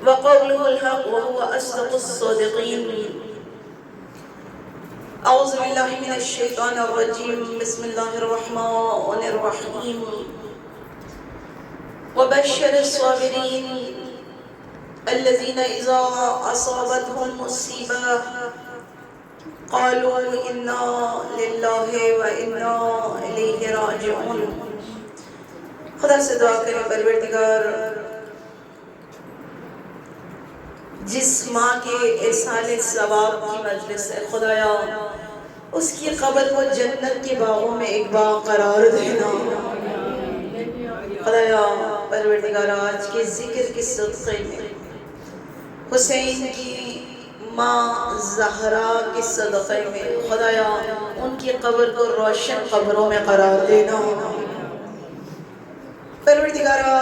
وقوله الحق وهو أصدق الصادقين. أعوذ بالله من الشيطان الرجيم. بسم الله الرحمن الرحيم. وبشر الصابرين الذين إذا أصابتهم مصيبة قالوا إنا لله وإنا إليه راجعون. خدا سے دعا کریں پروردگار جس ماں کے ارسال ثواب کی مجلس ہے، خدایا اس کی قبر کو جنت کے باغوں میں ایک باغ قرار دینا. خدایا پروردگار آج کے ذکر کے صدقے میں حسین کی ماں زہرا کے صدقے میں خدایا ان کی قبر کو روشن قبروں میں قرار دینا. پروردگارا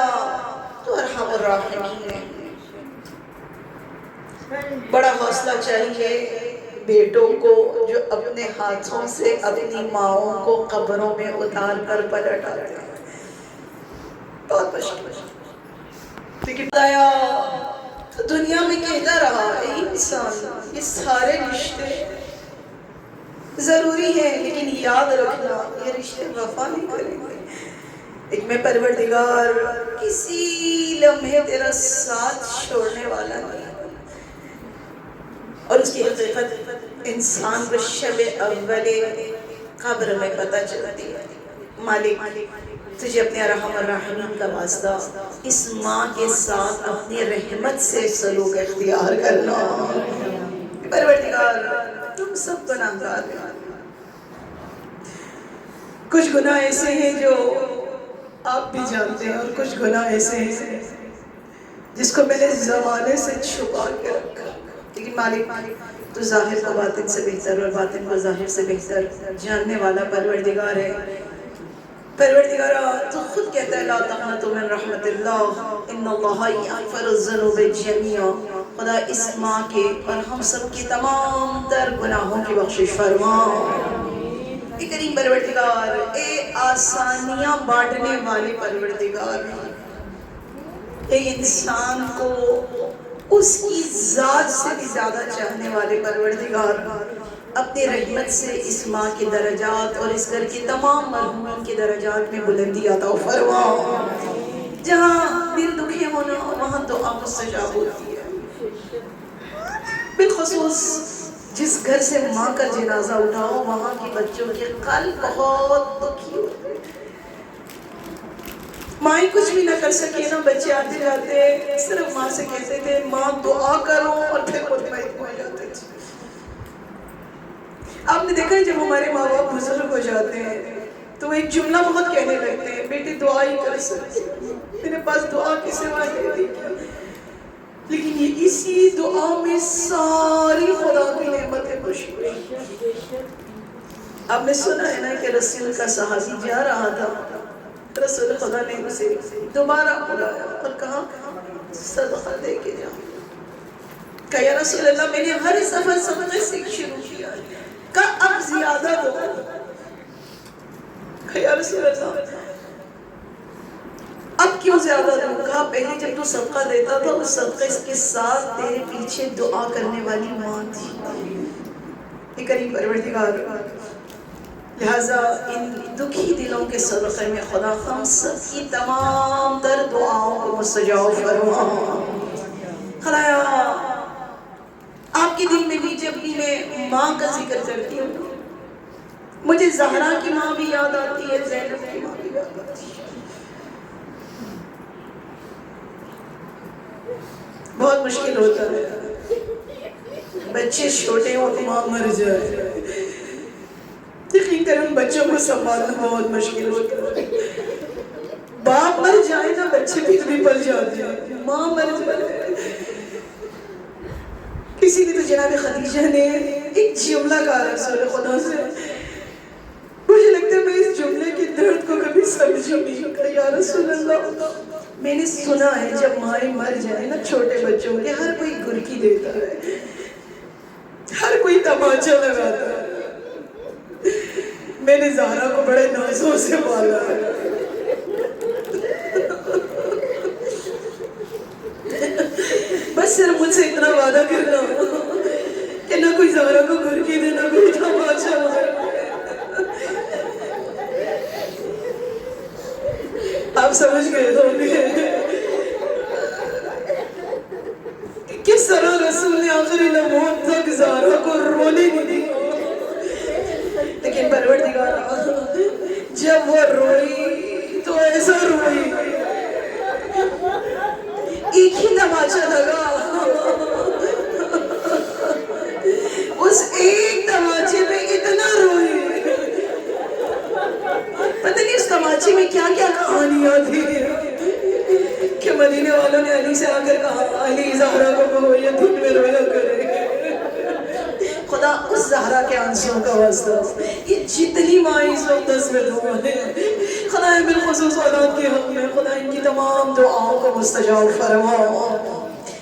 تو ارحم الراحمین ہے. بڑا حوصلہ چاہیے بیٹوں کو جو اپنے ہاتھوں سے اپنی ماؤں کو قبروں میں اتار کر پلٹ آتے ہیں. بہت مشکل. لیکن بتایا دنیا میں کہتا رہا اے انسان یہ سارے رشتے ضروری ہیں لیکن یاد رکھنا یہ رشتے وفا نہیں کریں گے. ایک میں پروردگار کسی لمحے تیرا ساتھ چھوڑنے والا نہیں، اور اس کی حقیقت انسان کو شب اول قبر میں پتہ چلتی ہے. مالک تجھے اپنے ارحم الراحمین کا واسطہ اس ماں کے ساتھ اپنی رحمت سے سلوک اختیار کرنا. پروردگار تم سب گناہگار ہیں. کچھ گناہ ایسے ہیں جو آپ بھی جانتے ہیں اور کچھ گناہ ایسے ہیں جس کو میں نے زمانے سے چھپا کے رکھا. لیکن مالک تو ظاہر کو باطن سے بہتر اور باطن کو ظاہر سے بہتر جاننے والا پروردگار ہے. پروردگارا تو خود کہتا ہے لا تقنطوا من رحمت اللہ ان اللہ یغفر الذنوب جميعا. خدا اس ماں کے اور ہم سب کے تمام تر گناہوں کی بخشش فرما. اے کریم پروردگار، اے آسانیاں بانٹنے والے پروردگار، اے انسان کو اس کی ذات سے بھی زیادہ چاہنے والے پروردگار، اپنے رحمت سے اس ماں کے درجات اور اس گھر کے تمام مرحومین کے درجات میں بلندی عطا فرما. جہاں دل دکھے ہونا وہاں دعا مستجاب ہوتی ہے. بالخصوص جس گھر سے ماں کا جنازہ اٹھاؤ وہاں کے بچوں کے قلب بہت دکھی ہوتے ہیں. مائیں کچھ بھی نہ کر سکے نا، بچے آتے جاتے صرف ماں سے کہتے تھے ماں دعا کرو اور پھر مطمئن ہو جاتے تھے. آپ نے دیکھا ہے جب ہمارے ماں باپ بزرگ ہو جاتے ہیں تو وہ ایک جملہ بہت کہنے لگتے ہیں بیٹی دعا ہی کر سکتے، میرے پاس دعا کی سوا نہیں. لیکن یہ اسی دعا میں ساری خدا کی نعمتیں خوشی. آپ نے سنا ہے نا کہ رسول کا صحابی جا رہا تھا، رسول خدا نے اسے دوبارہ بلایا اور کہا صدقہ دے کے جاؤ. کہا یا رسول اللہ میں نے ہر سفر صدقے سے شروع کیا، کہا اب زیادہ دو. کہا یا رسول اللہ اب کیوں زیادہ دوں؟ کہا پہلے جب تو صدقہ دیتا تھا اس صدقے کے ساتھ تیرے پیچھے دعا کرنے والی ماں تھی. یہ کریم پروردگار لہٰذا ان دکھی دلوں کے صدقے میں خدا ہم سب کی تمام تر دعاؤں کو مستجاب فرما. خدایا آپ کے دل میں بھی جب بھی میں ماں کا ذکر کرتی ہوں مجھے زہرا کی ماں بھی یاد آتی ہے، زینب کی ماں بھی یاد آتی ہے. بہت مشکل ہوتا ہے بچے چھوٹے ہوں تو ماں مر جائے. یقین کریں بچوں کو سنبھالنا بہت مشکل ہوتا ہے. باپ مر جائے نا بچے پھر بھی پل جاتے ہیں، ماں مر جائے. کسی نے تو جناب خدیجہ نے ایک جملہ کہا رسول خدا سے، مجھے لگتا ہے میں اس جملے کے درد کو کبھی سمجھوں نہیں. کہا یا رسول اللہ میں نے سنا ہے جب مائیں مر جائے نا چھوٹے بچوں کے ہر کوئی گرکی دیتا ہے، ہر کوئی تماچا لگاتا ہے. میں نے زہرا کو بڑے نازوں سے پالا ہے. صرف مجھ سے اتنا وعدہ کرنا کہ نہ کوئی زہرا کو گھرکی دے، نہ کوئی تماچا مارے۔ آپ سمجھ گئے ہوں گے کہ کس طرح رسول نے آخری لمحوں تک زہرا کو رونے نہیں دیا، لیکن پروردگار جب وہ روئی تو ایسا روئی، ایک ہی تماچا لگا، اس ایک تماچے میں اتنا روئی، پتہ نہیں اس تماچے میں کیا کیا کہانیاں تھی کہ مدینے والوں نے علی سے آ کر کہا علی زہرا کو کہو یہ دن میں رویا کرے۔ خدا اس زہرا کے آنسوں کا واسطہ، یہ جتنی مائیں اس وقت دس میں دعا ہیں، خدا بالخصوص اولاد کے حق میں خدا ان کی تمام دعاؤں کو مستجاب فرما۔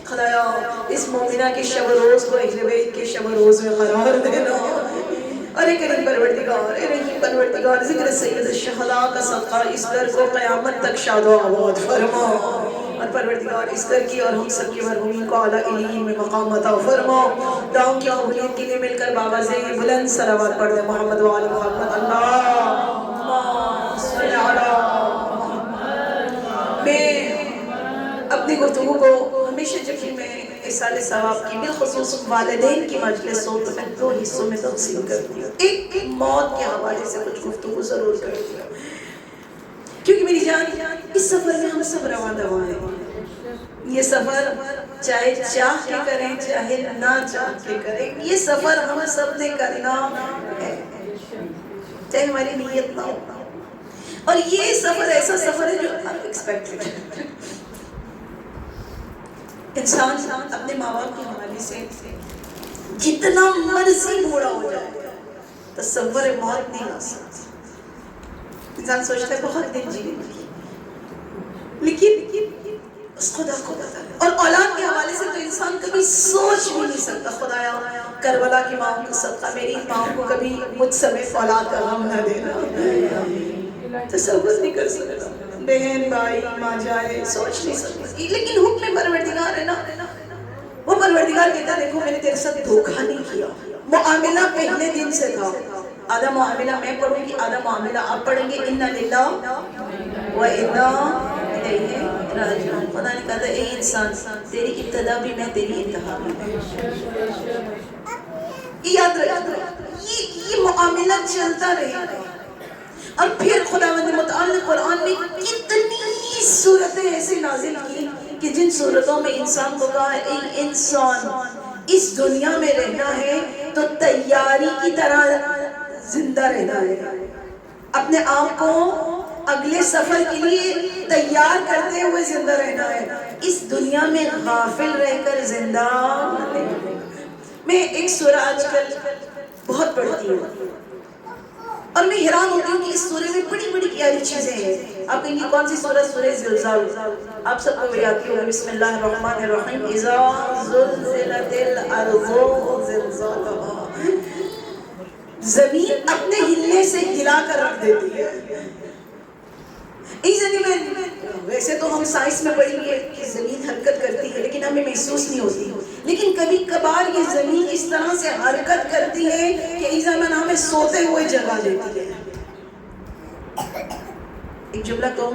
خدایا اس مومنہ کے شب روز کو اہل بیت کے شب روز میں قرار دینا۔ ارے کریم پروردگار، اے رحیم پروردگار، ذکر سید الشہداء کا صدقہ اس گھر کو قیامت تک شاد و آباد فرما، اور پروردگار اس گھر کی اور ہم سب کے مرحومین کو اعلیٰ علیین میں مقام عطا فرما۔ دعاؤں کی قبولیت کے لیے مل کر بابا سے بلند صلوات پڑھ دیں محمد و آل محمد۔ اللہم صلی علی محمد۔ میں اپنی گفتگو کو ہمیشہ جب بھی میں احسال ثواب کی بالخصوص والدین کی مجلس ہو تو میں دو حصوں میں تقسیم کرتی ہوں۔ ایک موت کے حوالے سے کچھ گفتگو ضرور کرتی ہوں، کیونکہ میری جان اس سفر میں ہم سب رواں دواں ہیں۔ یہ سفر چاہے چاہ کے کریں چاہے نہ چاہ کے کریں، یہ سفر ہم سب نے کرنا ہے، چاہے ہماری نیت نہ ہو۔ اور یہ سفر ایسا سفر ہے جو ان ایکسپیکٹڈ ہے۔ انسان اپنے ماں باپ کے حوالے سے جتنا مرضی بوڑھا ہو جائے تصور موت نہیں آ سکتا۔ انسان سوچتا ہے بہت دن جینے کی، لیکن اس خدا کو پتہ ہے۔ اور اولاد کے حوالے سے تو انسان کبھی سوچ بھی نہیں سکتا۔ خدایا کربلا کی ماں کا صدقہ میری ماں کو کبھی مجھ سمیت اولاد کا غم نہ دینا، تصور نہیں کر سکتا۔ بہن بھائی ماں جائے سوچ نہیں سکتی، لیکن حکم پروردگار ہے نا، وہ پروردگار کہتا دیکھو میں نے تیرے ساتھ دھوکہ نہیں کیا۔ معاملہ پہلے دن سے تھا، آدھا معاملہ میں پڑھوں گی آدھا معاملہ آپ پڑھیں گے، اِنَّ لِلَّهِ وَإِنَّا إِلَيْهِ راجعون۔ خدا نے کہا تھا اے انسان تیری ابتدا بھی میں تیری انتہا بھی میں۔ یاد رکھ یہ معاملہ چلتا رہے گا۔ اور پھر خداوند متعال قرآن میں کتنی صورتیں ایسے نازل کی کہ جن صورتوں میں انسان کو کہا اے انسان اس دنیا میں رہنا ہے تو تیاری کی طرح زندہ رہنا ہے، اپنے آپ کو اگلے سفر کے لیے تیار کرتے ہوئے زندہ رہنا ہے، اس دنیا میں غافل رہ کر زندہ نہیں۔ میں ایک سورہ آج کل بہت پڑھتی ہوں اور میں حیران ہوتی ہوں کہ اس سورے میں بڑی بڑی پیاری چیزیں ہیں۔ آپ کہیں گے کون سی سورہ؟ سورہ زلزال۔ آپ سب کو یاد ہوگا بسم اللہ الرحمن الرحیم، اذا زلزلت الارض زلزالها۔ زمین اپنے ہلنے سے ہلا کر رکھ دیتی ہے۔ ویسے تو ہم سائنس میں پڑھیں گے کہ زمین حرکت کرتی ہے لیکن ہمیں محسوس نہیں ہوتی، لیکن کبھی کبھار یہ زمین اس طرح سے حرکت کرتی ہے کہ ایک زمانہ ہمیں سوتے ہوئے جگہ دیتی ہے۔ ایک جملہ کہوں،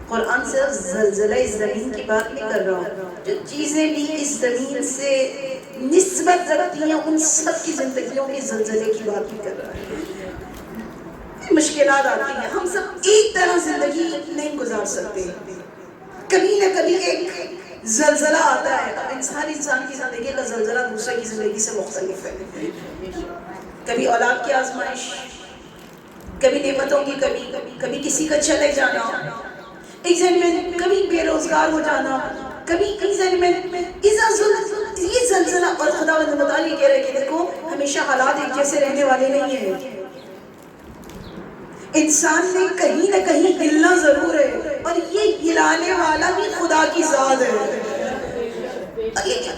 قرآن صرف زلزلہ زمین کی بات نہیں کر رہا ہوں، جو چیزیں بھی اس زمین سے نسبت رکھتی ہیں ان سب کی زندگیوں کے زلزلے کی بات نہیں کر رہا ہے۔ مشکلات آتی ہیں، ہم سب ایک طرح زندگی نہیں گزار سکتے، کبھی نہ کبھی ایک زلزلہ آتا ہے۔ اب انسان کی زندگی کا زلزلہ دوسرے کی زندگی سے مختلف ہے، کبھی اولاد کی آزمائش، کبھی نعمتوں کی کمی، کبھی کسی کا چلے جانا، ایک زمین کبھی بے روزگار ہو جانا، کبھی یہ زلزلہ۔ اور خداوند متعال یہ کہہ رہے کہ دیکھو ہمیشہ حالات ایک جیسے رہنے والے نہیں ہیں، انسان نے کہیں نہ کہیں ہلنا ضرور ہے، اور یہ ہلانے والا بھی خدا کی ذات ہے۔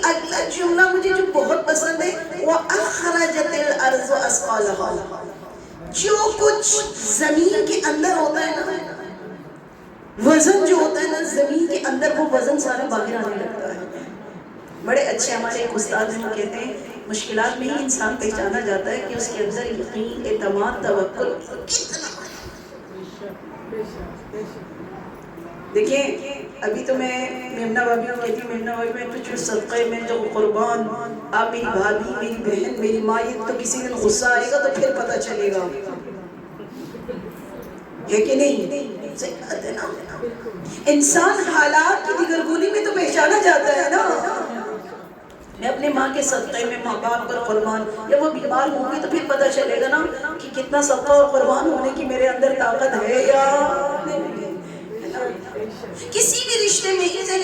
اگلا جملہ مجھے جو بہت پسند ہے، وَأَخْرَجَتِ الْأَرْضُ أَثْقَالَهَا۔ جو کچھ زمین کے اندر ہوتا ہے نا، وزن جو ہوتا ہے نا زمین کے اندر، وہ وزن سارا باہر آنے لگتا ہے۔ بڑے اچھے ہمارے ایک استاد ہیں، وہ کہتے ہیں مشکلات میں ہی انسان پہچانا جاتا ہے کہ اس کے اندر یقین، اعتماد، توکل کتنا۔ دیکھیں ابھی تو میں میمنہ بھابھی کو کہتی ہوں، میمنہ بھابھی میں تو جو صدقے میں جو قربان، آپ میری بھابھی، میری بہن، میری ماں، یہ تو کسی دن غصہ آئے گا تو پھر پتہ چلے گا، ہے کہ نہیں؟ صحیح بات ہے نا؟ انسان حالات کی دگرگونی میں تو پہچانا جاتا ہے نا۔ میں اپنے ماں کے صدقے میں ماں باپ پر قربان، یا وہ بیمار ہوں گی تو پھر پتہ چلے گا نا کہ کتنا صدقہ اور قربان ہونے کی میرے اندر طاقت ہے یا نہیں۔ کسی بھی رشتے میں اتنے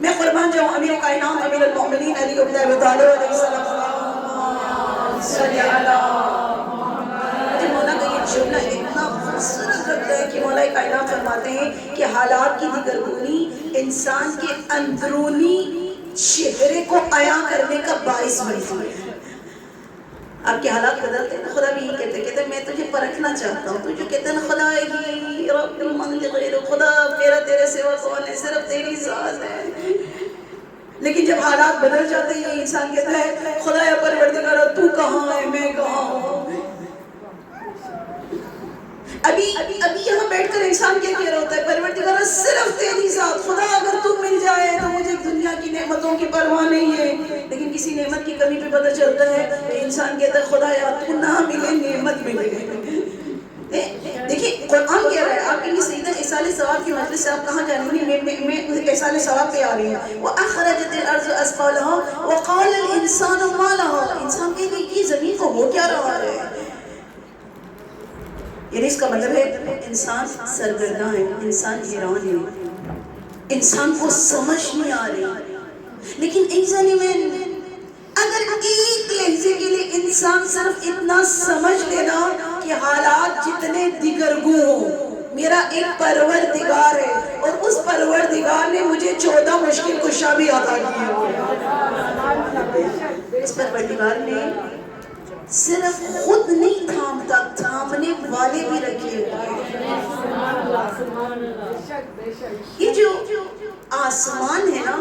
میں قربان جاؤں امیر کائنات امیر المؤمنین علی بن ابی طالب علیہ السلام صلی اللہ۔ مجھے مولا کا یہ جملہ اتنا خوبصورت لگتا ہے کہ مولا کائنات فرماتے ہیں کہ حالات کی دگرگونی انسان کے اندرونی چہرے کو عیاں کرنے کا باعث بنتی ہے۔ آپ کے حالات بدلتے ہیں، خدا بھی یہ کہتے ہیں میں تجھے پرکھنا چاہتا ہوں، تجھے کہتے ہیں خدا ہی رب من غیر، خدا میرا تیرے سوا کون ہے، صرف تیری ذات ہے۔ لیکن جب حالات بدل جاتے ہیں انسان کہتا ہے خدا یا پروردگارا تو کہاں ہے، میں کہاں ہوں۔ ابھی یہاں بیٹھ کر انسان کیا کہہ رہا ہوتا ہے، پروردگارا صرف تیری ذات، خدا اگر تو مل جائے تو مجھے دنیا کی نعمتوں کی پرواہ نہیں ہے۔ لیکن کسی نعمت کی کمی پہ پتہ چلتا ہے کہ انسان کہتا ہے خدا یا تو نہ ملے نعمت ملے۔ دیکھیں قرآن کہہ رہا ہے، آپ کے سیدہ اِیصال ثواب کی مجلس سے آپ کہاں جانیں گے؟ میں اِیصال ثواب پہ آ رہی ہوں۔ وَأَخْرَجَتِ الْأَرْضُ أَثْقَالَهَا وَقَالَ الْإِنسَانُ مَا لَهَا، انسان کہتے ہیں یہ زمین کو ہو کیا رہا ہے؟ یعنی اس کا مطلب ہے انسان سرگرداں ہے، انسان حیران ہے، انسان کو سمجھ نہیں آ رہی۔ لیکن انسان میں اگر ایک لحظے کے لیے انسان صرف اتنا سمجھ لینا کہ حالات جتنے دگرگوں ہوں، میرا ایک پروردگار ہے اور اس پروردگار نے مجھے 14 مشکل کشا بھی عطا کی ہے۔ اس پروردگار نے صرف خود نہیں تھامتا، تھامنے والے بھی رکھے ہوئے۔ یہ جو آسمان ہے نا،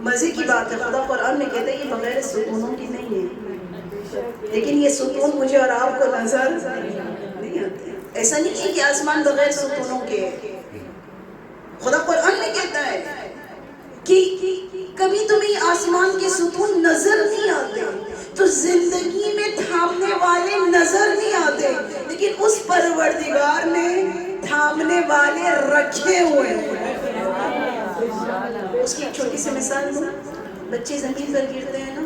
مزے کی بات ہے، خدا قرآن میں کہتا ہے یہ بغیر ستونوں کی نہیں ہے، لیکن یہ ستون مجھے اور آپ کو نظر نہیں آتے۔ ایسا نہیں ہے کہ آسمان بغیر ستونوں کے ہے۔ خدا قرآن میں کہتا ہے کہ کبھی تمہیں آسمان کے ستون نظر نہیں آتے تو زندگی میں تھامنے والے نظر نہیں آتے، لیکن اس پروردگار نے تھامنے والے رکھے ہوئے ہیں۔ اس کی ایک چھوٹی سی مثال دوں، بچے زمین پر گرتے ہیں نا،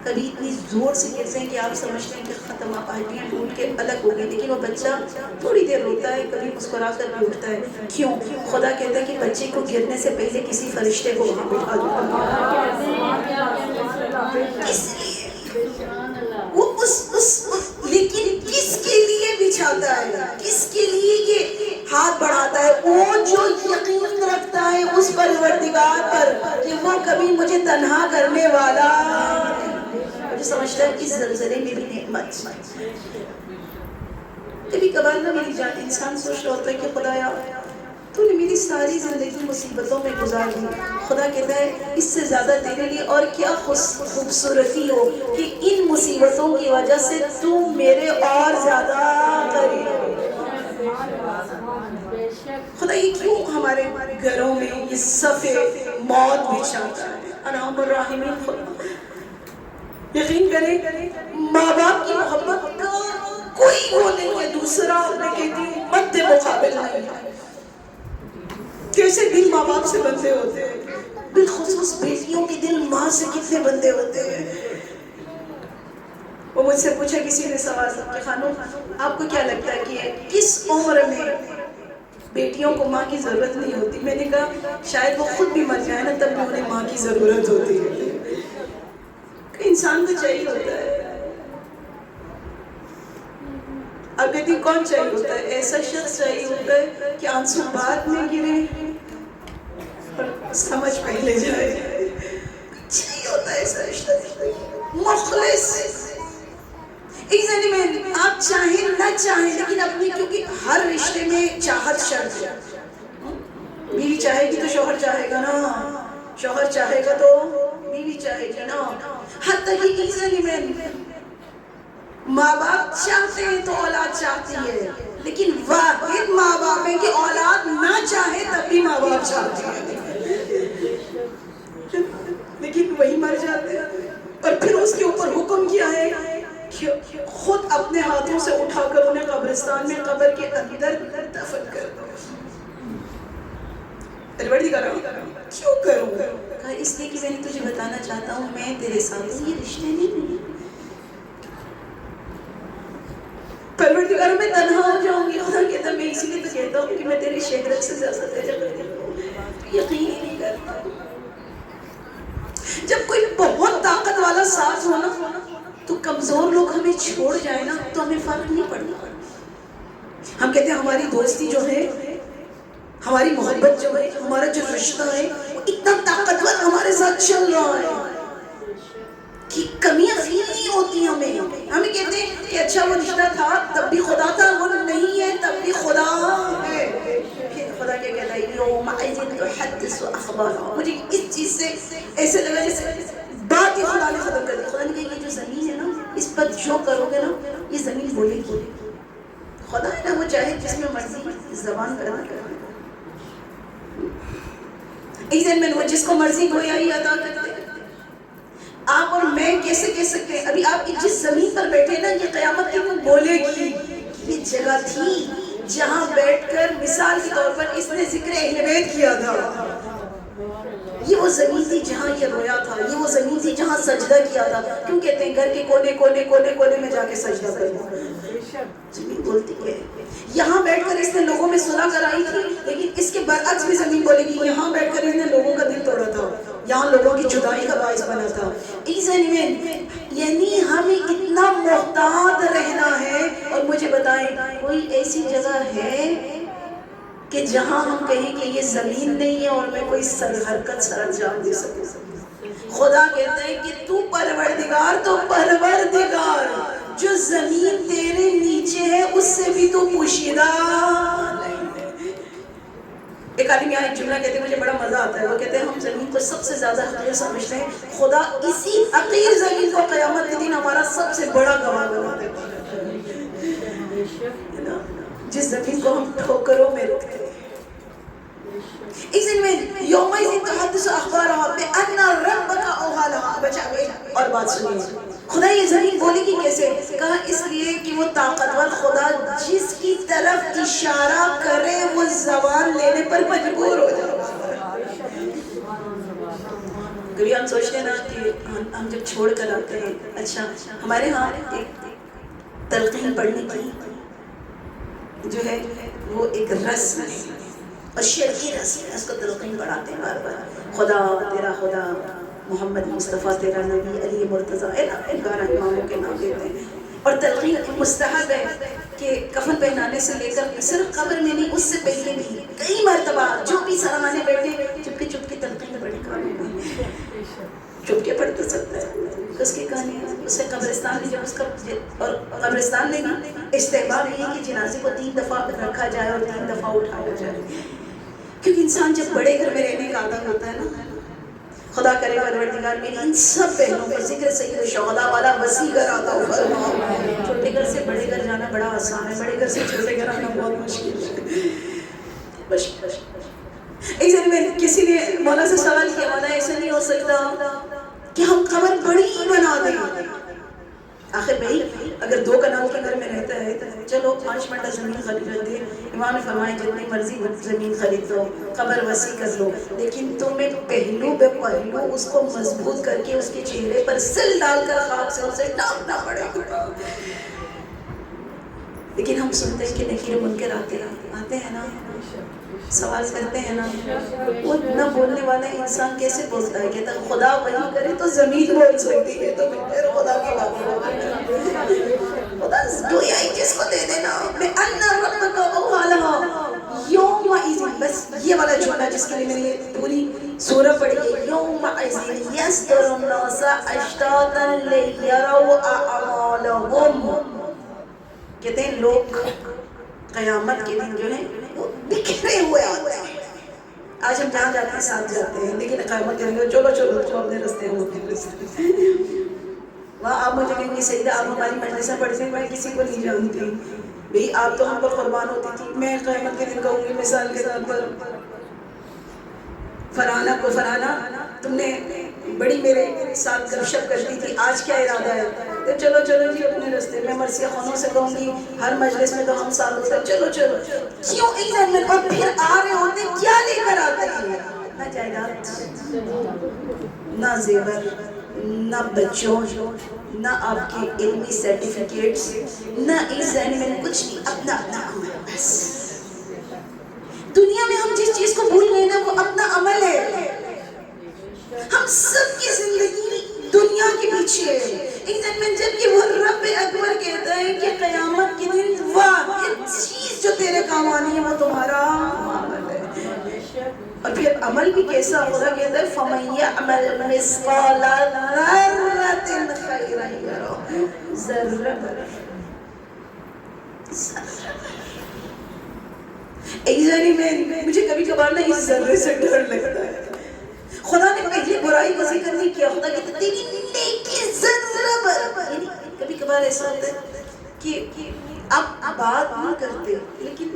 کبھی اتنی زور سے گرتے ہیں کہ آپ سمجھتے ہیں کہ ختم ہڈیاں ٹوٹ کے الگ ہو گئی، لیکن وہ بچہ تھوڑی دیر روتا ہے، کبھی مسکرا کر بھی اٹھتا ہے۔ کیوں؟ خدا کہتا ہے کہ بچے کو گرنے سے پہلے کسی فرشتے کو وہاں بٹھا دوں۔ اس لیے وہ لیکن کس کے لیے بچھاتا ہے، کس کے لیے یہ ہاتھ بڑھاتا ہے؟ وہ جو یقین رکھتا ہے اس پروردگار پر کہ وہ کبھی مجھے تنہا کرنے والا، جو سمجھتا ہے اس زلزلے میں بھی نعمت۔ کبھی کبھار نہ میری جان انسان سوچ رہا ہوتا ہے کہ خدایا تو نے میری ساری زندگی مصیبتوں میں گزار دی، خدا کہتا ہے اس سے زیادہ تیرے لیے اور کیا خوبصورتی ہو کہ ان مصیبتوں کی وجہ سے تو میرے اور زیادہ قریب ہو۔ خدا یہ کیوں ہمارے گھروں میں یہ صفے موت بچھاتا ہے؟ ارحم الراحمین خدا، یقین کریں ماں باپ کی محبت کا کوئی وہ نہیں ہے دوسرا میں کہتی ہوں مد مقابل نہیں ہے۔ کیسے دل ماں باپ سے بندے ہوتے ہیں، بالخصوص بیٹیوں کے دل ماں سے کتنے بندے ہوتے ہیں۔ وہ مجھ سے پوچھا کسی نے سوال کہ خانم آپ کو کیا لگتا ہے کہ کس عمر میں بیٹیوں کو ماں کی ضرورت نہیں ہوتی؟ میں نے کہا شاید وہ خود بھی مر جائے نا تب بھی انہیں ماں کی ضرورت ہوتی ہے۔ انسان کو چاہیے ہوتا ہے، اب کہتی کون چاہیے ہوتا ہے؟ ایسا شخص چاہیے ہوتا ہے کہ آنسو بعد میں گرے اور سمجھ پہلے جائے، چاہیے ہوتا ہے ایسا رشتہ مخلص۔ آپ چاہیں نہ چاہیں لیکن اپنی، کیونکہ ہر رشتے میں چاہت شرط ہے، بیوی چاہے گی تو شوہر چاہے گا نا، شوہر چاہے گا تو بیوی چاہے گی نا. حتیٰ کہ ایزلی میں ماں باپ چاہتے ہیں تو اولاد چاہتی ہے، لیکن واحد ماں باپ ہے کہ اولاد نہ چاہے تب بھی ماں باپ چاہتی ہے، لیکن وہی مر جاتے ہیں. اور پھر اس کے اوپر حکم کیا ہے کہ خود اپنے ہاتھوں سے اٹھا کر انہیں قبرستان میں قبر کے اندر دفن کر دو. کیوں کروں؟ کہا اس لیے کہ میں نے تجھے بتانا چاہتا ہوں میں تیرے ساتھ ہوں، یہ رشتے نہیں. پروردگار میں تنہا ہو جاؤں گی. خدا کہتا میں اسی لیے تو کہتا ہوں کہ میں تیری شہرت سے زیادہ تیرے قریب ہوں. یقین ہی نہیں کرتا. جب کوئی بہت طاقت والا ساتھ ہو نا تو کمزور لوگ ہمیں چھوڑ جائے نا تو ہمیں فرق نہیں پڑنا. ہم کہتے ہیں ہماری دوستی جو ہے، ہماری محبت جو ہے، ہمارا جو رشتہ ہے وہ اتنا طاقتور ہمارے ساتھ چل رہا ہے کہ کمیاں فیل نہیں ہوتی ہمیں. ہمیں کہتے ہیں کہ اچھا وہ رشتہ تھا تب بھی خدا تھا، وہ نہیں ہے تب بھی خدا ہے. پھر خدا کیا کہتا ہے یومئذ تحدث اخبارها. مجھے اس چیز سے ایسے لگا جیسے بات ہی خدا نے ختم کر دی. خدا نے کہا یہ جو زمین ہے نا اس پر جو کرو گے نا یہ زمین بولے گی. خدا ہے نا وہ چاہے جس میں مرضی زبان پیدا کر دے. ایزن میں وہ جس کو مرضی گویائی عطا کرتے. آپ اور میں کیسے کہہ سکتے ہیں ابھی آپ جس زمین پر بیٹھے نا یہ قیامت کے دن بولے گی. یہ جگہ تھی جہاں بیٹھ کر مثال کے طور پر اس نے ذکر اہل بیت کیا تھا. یہ وہ زمین تھی جہاں یہ رویا تھا. یہ وہ زمین تھی جہاں سجدہ کیا تھا. کیوں کہتے ہیں گھر کے کونے کونے کونے کونے میں جا کے سجدہ کرنا. زمین بولتی ہے یہاں بیٹھ کر اس نے لوگوں میں صلح کرائی تھی، لیکن اس کے برعکس بھی زمین بولے گی یہاں بیٹھ کر اس نے لوگوں کا دل توڑا تھا، یہاں لوگوں کی جدائی کا باعث بنا تھا. یعنی ہمیں اتنا محتاط رہنا ہے. اور مجھے بتائیں کوئی ایسی جگہ ہے کہ جہاں ہم کہیں کہ یہ زمین نہیں ہے اور میں کوئی حرکت سر انجام دے سکوں؟ خدا کہتا ہے کہ تو پروردگار تو پروردگار جو زمین تیرے نیچے ہے اس سے بھی تو پوشیدہ نہیں ہے. ایک عالم یہاں ایک جملہ کہتے ہیں مجھے بڑا مزہ آتا ہے. وہ کہتے ہیں ہم زمین کو سب سے زیادہ حقیر سمجھتے ہیں، خدا اسی حقیر زمین کو قیامت کے دن ہمارا سب سے بڑا گواہ بنا دیتا ہے. جس زمین کو ہم ٹھوکروں میں رکھتے ہیں. اس دن میں یومئذ تحدث اخبارها بان ربک اوحی لها. بچہ اور بات سنیے، خدا یہ زمین بولے گی کیسے؟ کہا اس لیے کہ وہ طاقتور خدا جس کی طرف اشارہ کرے وہ زبان لینے پر مجبور ہو جائے. کبھی ہم سوچتے ہیں نا کہ ہم جب چھوڑ کر آتے ہیں، اچھا ہمارے ہاں ایک تلقین پڑھنے کی جو ہے وہ ایک رسم ہے اور شرعی رسم ہے، اس کو تلقین پڑھاتے ہیں بار بار. خدا تیرا خدا، محمد مصطفیٰ تیرا نبی، علی مرتضیٰ، 11 اماموں کے نام لیتے ہیں. اور تلقین مستحب ہے کہ کفن پہنانے سے لے کر صرف قبر میں نہیں، اس سے پہلے بھی کئی مرتبہ جو بھی سرانے بیٹھے چپکے چپکے تلقین پڑھے. چپکے پڑھ تو سکتا ہے اس کی کہانی ہے. اسے قبرستان میں جب اس کا اور قبرستان میں بھی استحباب یہ ہے کہ جنازے کو 3 دفعہ رکھا جائے اور 3 دفعہ اٹھایا جائے، کیونکہ انسان جب بڑے گھر میں رہنے کا عادت ہوتا ہے نا. خدا کرے پروردگار میری ان سب بہنوں کو ذکر سید الشہداء والا وسیع گھر آتا ہوا. چھوٹے گھر سے بڑے گھر جانا بڑا آسان ہے، بڑے گھر سے چھوٹے گھر آنا بہت مشکل ہے. ایک دن میں کسی نے مولا سے سوال کیا، مولا ایسا نہیں ہو سکتا کہ ہم قبر بڑی بنا دیں؟ آخر بھائی اگر 2 کنال کے گھر میں رہتا ہے چلو 5 منٹ زمین خرید لیتے. امام نے فرمایا جتنی مرضی زمین خرید لو، قبر وسیع کر لو، لیکن تمہیں پہلو بے پہلو اس کو مضبوط کر کے اس کے چہرے پر سل ڈال کر خاک سے اسے ڈھانپنا پڑے گا. لیکن ہم سنتے ہیں کہ نکیر منکر آتے ہیں نا، سوال کرتے ہیں نا، وہ نہ بولنے والا انسان کیسے بولتا ہے؟ کہتا ہے خدا وہی کرے تو زمین بول سکتی ہے، تو پھر خدا کی بات خدا گویائی جس کو دے دینا. میں ان ربک اوحی لها یومئذ، بس یہ والا جملہ جس کے لیے میں نے یہ پوری سورہ پڑھی ہے، یومئذ یصدر الناس اشتاتا لیروا اعمالهم. کہتے ہیں لوگ قیامت کے دن جو ہے وہ بکھرے ہوئے آتے ہیں. آج ہم جہاں جاتے ہیں ساتھ جاتے ہیں، لیکن قیامت کریں گے چلو چلو تم اپنے رستے ہو اپنے رستے. وہاں آپ مجھے کہیں گے سیدہ آپ ہماری مجلسیں پڑھتے ہیں، میں کسی کو نہیں جانتی. بھئی آپ تو ہم پر قربان ہوتی تھی. میں قیامت کے دن کہوں گی مثال کے طور پر فرانا کو، فرانا تم نے بڑی میرے ساتھ گپ شپ کرتی تھی، آج کیا ارادہ ہے؟ تو چلو چلو جی اپنے رستے. میں مرثیہ خانوں سے کہوں گی ہر مجلس میں تو ہم ساتھ ہوتے ہیں، چلو چلو. کیوں ایگزامن اور پھر آ رہے ہوتے کیا لے کر آتے ہیں؟ نہ جائیداد، نہ زیور، نہ بچوں، نہ آپ کے علمی سرٹیفکیٹس، نہ ایگزامن، کچھ نہیں، اپنا اپنا عمل بس. دنیا میں ہم جس چیز کو بھول گئے نا وہ اپنا عمل ہے. ہم سب کی زندگی دنیا کے پیچھے ہے. ایگزامن جب کہ وہ رب اکبر کہتا ہے کہ قیامت کے دن واحد چیز جو تیرے کام آنی ہے وہ تمہارا عمل ہے. اور پھر عمل بھی کیسا؟ خدا کہتا ہے فَمَن يَعْمَلْ مِثْقَالَ ذَرَّةٍ خَيْرًا يَرَهُ. ذرہ ایگزامن مجھے کبھی کبھار نا اس ذرے سے ڈر لگتا ہے. خدا نے پہلے برائی کا ذکر نہیں کیا، خدا کہتا ہے تیری نیکی ذرہ برابر. یعنی کبھی کبھار ایسا ہوتا ہے کہ آپ بات نہیں کرتے لیکن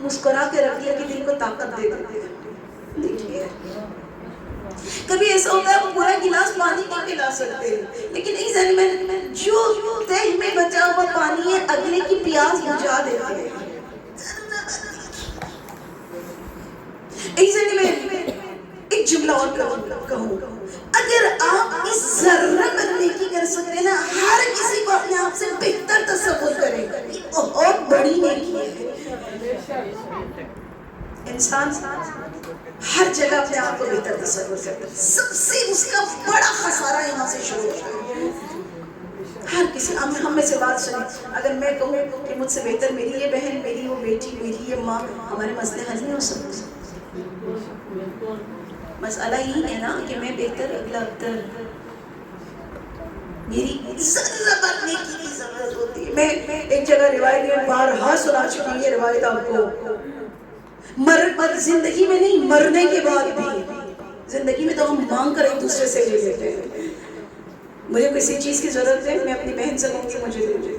مسکرا کے رکھ لیا کہ دل کو طاقت دے دیتے. کبھی ایسا ہوتا ہے آپ پورا گلاس پانی نہیں پلا سکتے لیکن ایگزامن جو تہ میں بچا ہوا پانی ہے اگلے کی پیاس بجھا دیتے ہیں. ایگزامن ایک جملہ اور کہوں، اگر آپ اس ذرہ پر نیکی کر سکتے نا، ہر کسی کو اپنے آپ سے بہتر تصور کرے گا. یہ بہت بڑی نیکی ہے. انسان ہر جگہ اپنے آپ کو بہتر تصور کرتا ہے. سب سے اس کا بڑا خسارہ یہاں سے شروع ہوتا ہے. ہر کسی ہم میں سے بات سنیں، اگر میں کہوں کہ مجھ سے بہتر میری یہ بہن، میری وہ بیٹی، میری یہ ماں، ہمارے مسئلے حل نہیں ہو سکتے. مسئلہ یہی ہے نا کہ میں بہتر، اگلا ابتر. میری ذرہ بر نیکی کی ضرورت ہوتی ہے. میں ایک جگہ روایت میں بارہا سنا چکی یہ روایت آپ کو، زندگی میں نہیں مرنے کے بعد بھی. زندگی میں تو ہم مانگ کر ایک دوسرے سے لے لیتے ہیں. مجھے کسی چیز کی ضرورت ہے، میں اپنی بہن سے کہوں گی مجھے دے دے،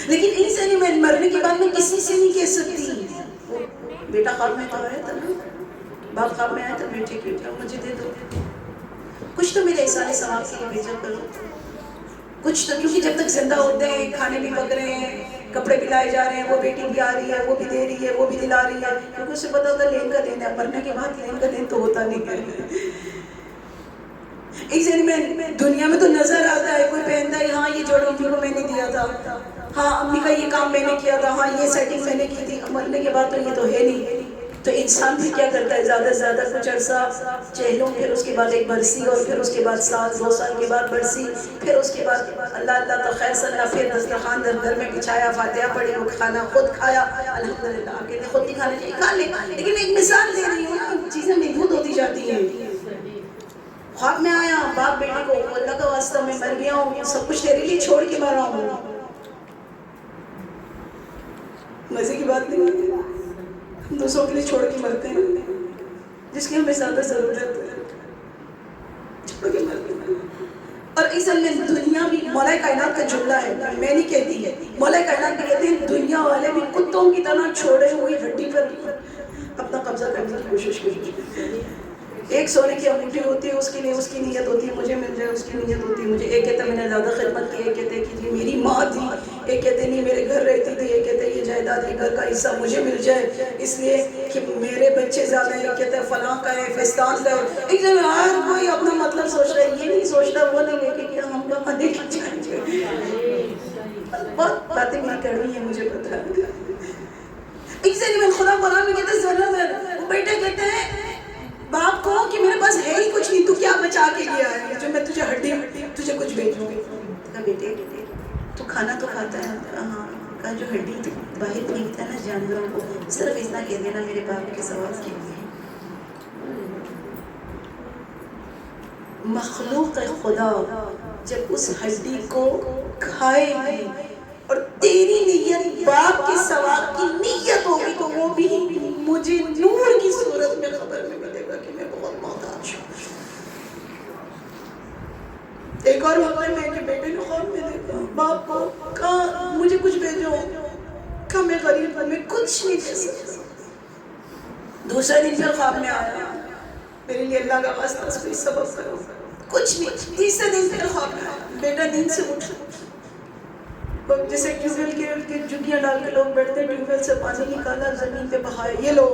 لیکن ان سے نہیں، میں مرنے کے بعد میں کسی سے نہیں کہہ سکتی. بیٹا خواب میں تو آیا تھا نا، باپ خواب میں آیا تھا بیٹے کی، مجھے دے دو کچھ تو میرے احسان ثواب کے لیے بھیجا کرو کچھ تو. کیونکہ جب تک زندہ ہوتے ہیں، کھانے بھی پک رہے ہیں، کپڑے بھی لائے جا رہے ہیں، وہ بیٹی بھی آ رہی ہے، وہ بھی دے رہی ہے، وہ بھی دلا رہی ہے، کیونکہ اسے پتا ہوتا ہے لین کا دین ہے. مرنے کے بعد لین کا دین تو ہوتا نہیں ہے. ایگزامن دنیا میں تو نظر آتا ہے، کوئی پہنتا ہے ہاں یہ جوڑا امی کو میں نے دیا تھا، ہاں امی کا یہ کام میں نے کیا تھا، ہاں یہ سیٹنگ میں نے کی تھی. مرنے کے بعد تو یہ تو ہے نہیں. تو انسان بھی کیا کرتا ہے، زیادہ سے زیادہ کچھ عرصہ چہلوں، پھر اس کے بعد ایک برسی، اور پھر اس کے بعد سال 2 سال کے بعد برسی، پھر اس کے بعد اللہ اللہ تو خیر صلی اللہ، پھر دسترخوان گھر میں بچھایا، فاتحہ پڑھی، وہ کھانا خود کھایا. الحمدللہ آپ کہتے ہیں خود نہیں کھانا چاہیے، کھا لیں، لیکن ایک مثال دے رہی ہوں نا، چیزیں محدود ہوتی جاتی ہیں. خواب میں آیا باپ بیٹے کو، اللہ کا واسطہ میں مر گیا ہوں، سب کچھ تیرے لیے چھوڑ کے مرا ہوں. مزے کی بات نہیں ہے. ہم دوسروں کے لیے چھوڑ کے مرتے ہیں جس کی ہمیں زیادہ ضرورت ہے، چھوڑ کے مرتے ہیں. اور اصل میں دنیا بھی مولا کائنات کا جملہ ہے، میں نہیں کہتی ہے، مولا کائنات بھی کہتے ہیں دنیا والے بھی کتوں کی طرح چھوڑے ہوئی ہڈی پر اپنا قبضہ کرنے کی کوشش کرتے ہیں. ایک سونے کی انگوٹھی ہوتی ہے، اس کے لیے اس کی نیت ہوتی ہے مجھے مل جائے، اس کی نیت ہوتی ہے مجھے. ایک کہتا ہے میں نے زیادہ خدمت کی، ایک کہتے ہیں کہ یہ میری ماں تھی، ایک کہتے نہیں میرے گھر رہتی تھی، ایک کہتے ہیں یہ جائیداد کے گھر کا حصہ مجھے مل جائے اس لیے کہ میرے بچے زیادہ ہیں، ایک کہتے ہیں فلاں کا ہے، فستان کا ہے. ایک جب ہر کوئی اپنا مطلب سوچ رہا ہے، یہ نہیں سوچتا وہ نہیں لے کے کیا ہم کہاں لے کے جائیں گے. بہت باتیں میری کڑوی ہیں مجھے پتا ہے. ایک خدا قرآن میں کہتے ہیں ذرہ ذرہ، بیٹے کہتے ہیں باپ کو کہ میرے پاس ہے ہی کچھ نہیں، تو کیا بچا کے لیا ہے جو میں تجھے ہڈی تجھے کچھ بھیجوں گی. کہا بیٹے تو کھانا تو کھاتا ہے؟ ہاں. کہا جو ہڈی تو باہر پھینکتا ہے نا جانوروں کو، صرف اتنا کہہ دینا میرے باپ کے ثواب کے لیے. مخلوق خدا جب اس ہڈی کو کھائے گی اور تیری نیت باپ کے ثواب کی نیت ہوگی تو وہ بھی مجھے نور کی صورت میں خبر میں ملے گا کہ میں بہت محتاج ہوں. ایک اور وقت میں کہ بیٹے نے خواب میں دیکھا باپ کو کہا مجھے کچھ بھیجو، کہا میں غریب ہوں، میں کچھ نہیں دے سکتا. دوسرا دن پھر خواب میں آیا میرے لیے اللہ کا واسطہ کوئی سبب کرو، کچھ نہیں. تیسرے دن پھر خواب میں آیا بیٹا نیند سے اٹھ، جیسے ٹیوب ویل کے جھگیاں ڈال کے لوگ بیٹھتے ہیں، ٹیوب ویل سے پانی نکالا زمین پہ بہایا، یہ لو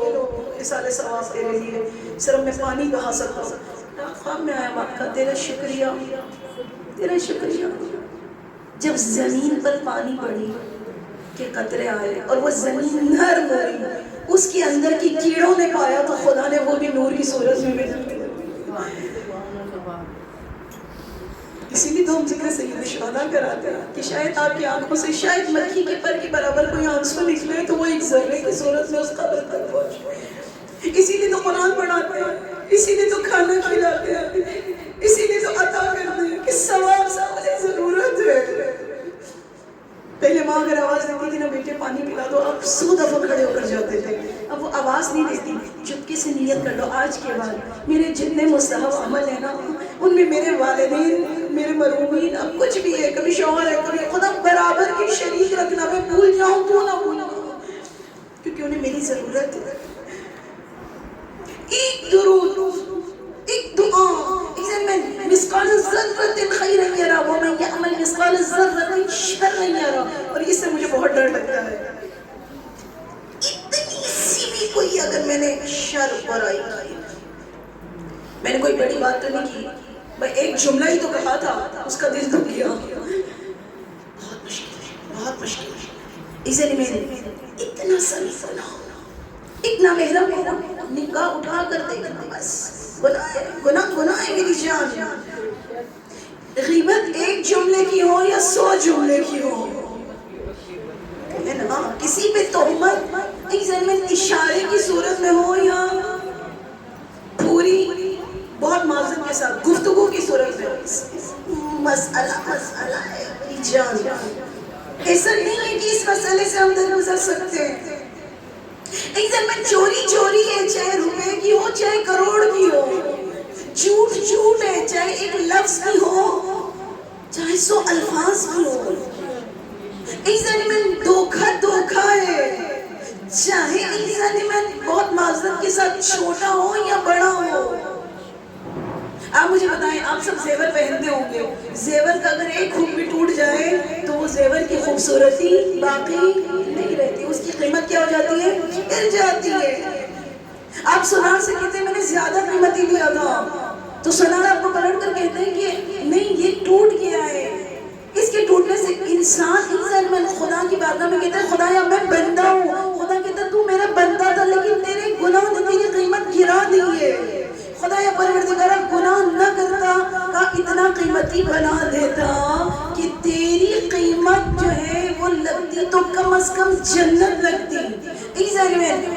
اصال ثواب تیرے لیے، صرف میں پانی بہا سکتا ہوں. خواب میں آیا باپ کا تیرا شکریہ تیرا شکریہ. جب زمین پر پانی پڑی کہ قطرے آئے اور وہ زمین نرم ہوئی، اس کے اندر کی کیڑوں نے پایا تو خدا نے وہ بھی نور کی صورت میں بھیجا. اسی لیے تو ہم ذکر سید شہداء کراتے ہیں کہ شاید آپ کی آنکھوں سے شاید مکھی کے پر کے برابر کوئی آنسو نکلے تو وہ ایک ذرے کی صورت میں اس قبر تک پہنچے. اسی لیے تو قرآن پڑھاتے ہیں، اسی لیے تو کھانا کھلاتے ہیں، اسی لیے تو عطا کرتے ہیں کہ ثواب سے مجھے ضرورت ہے. پہلے ماں اگر آواز دیتی تھی نا بیٹے پانی پلا دو، آپ 100 دفعہ کھڑے ہو کر جاتے تھے. اب وہ آواز نہیں دیتی، چپکے سے نیت کر لو آج کے بعد میرے جتنے مستحب عمل ہیں نا ان میں میرے والدین میرے مرحومین اب کچھ بھی ہے، کبھی شوہر ہے کبھی خدا برابر کی شریک رکھنا، میں بھول جاؤں تو نہ بھولنا کیونکہ انہیں میری ضرورت ہے. ایک درود، ایک دعا، مثقال ذرۃ خیرا یرا ومن یعمل مثقال ذرۃ شرا یرا. اور اس سے مجھے بہت ڈر لگتا ہے، اتنی سی بھی کوئی اگر میں نے شر برائی کی، میں نے کوئی بڑی بات تو نہیں کی، میں ایک جملہ ہی تو کہا تھا، اس کا دل دکھ گیا. بہت مشکل ہے، بہت مشکل ہے. اس لیے میں اتنا صریف ہونا، اتنا محرم ہونا، نگاہ اٹھا کر دیکھنا، بس گناہ ہے میری جان. غیبت ایک جملے کی ہو یا 100 جملے کی ہو، کسی پہ تہمت ایک ضمن اشارے کی صورت میں ہو یا پوری بہت معذرت کے ساتھ گفتگو کی صورت میں ہو، مسئلہ ہے میری جان. ایسا نہیں ہے کہ اس مسئلے سے ہم درگزر سکتے ہیں. ایک ضمن چوری ہے، چاہے روپے کی ہو چاہے کروڑ کی ہو، جھوٹ ہے چاہے ایک لفظ کی ہو چاہے 100 الفاظ کی ہو. ایک میں دھوکہ ہے، چاہے ایک میں بہت معذرت کے ساتھ چھوٹا ہو یا بڑا ہو. آپ مجھے بتائیں، آپ سب زیور پہنتے ہوں گے، زیور کا اگر ایک خوب بھی ٹوٹ جائے تو وہ زیور کی خوبصورتی باقی نہیں رہتی، اس کی قیمت کیا ہو جاتی ہے؟ گر جاتی ہے. آپ سونار سے کہتے ہیں میں نے زیادہ قیمتی لیا تھا تو سونار آپ کو پلٹ کر کہتے ہیں کہ نہیں یہ ٹوٹ گیا ہے. اس کے ٹوٹنے سے انسان میں خدا کی بارگاہ میں کہتا ہے خدایا میں بندہ ہوں. خدا کہتا ہے تو میرا بندہ تھا لیکن تیرے گناہ نے تیری قیمت گرا دی ہے. خدایا پروردگارہ گناہ نہ کرتا کا اتنا قیمتی بنا دیتا کہ تیری قیمت جو ہے وہ لگتی تو کم از کم جنت لگتی.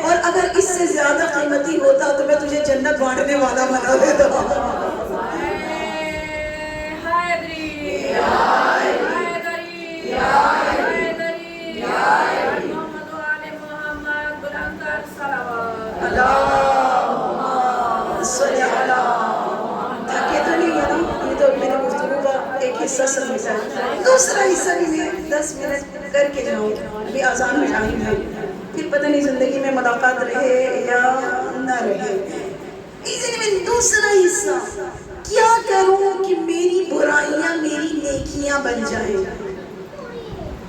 اور اگر اس سے زیادہ قیمتی ہوتا تو میں تجھے جنت بانٹنے والا بنا دیتا. دوسرا حصہ بھی میں 10 منٹ کر کے جاؤں، ابھی آزان میں ٹائم ہے، پھر پتہ نہیں زندگی میں ملاقات رہے یا نہ رہے. میں دوسرا حصہ کیا کروں کہ میری برائیاں میری نیکیاں بن جائیں.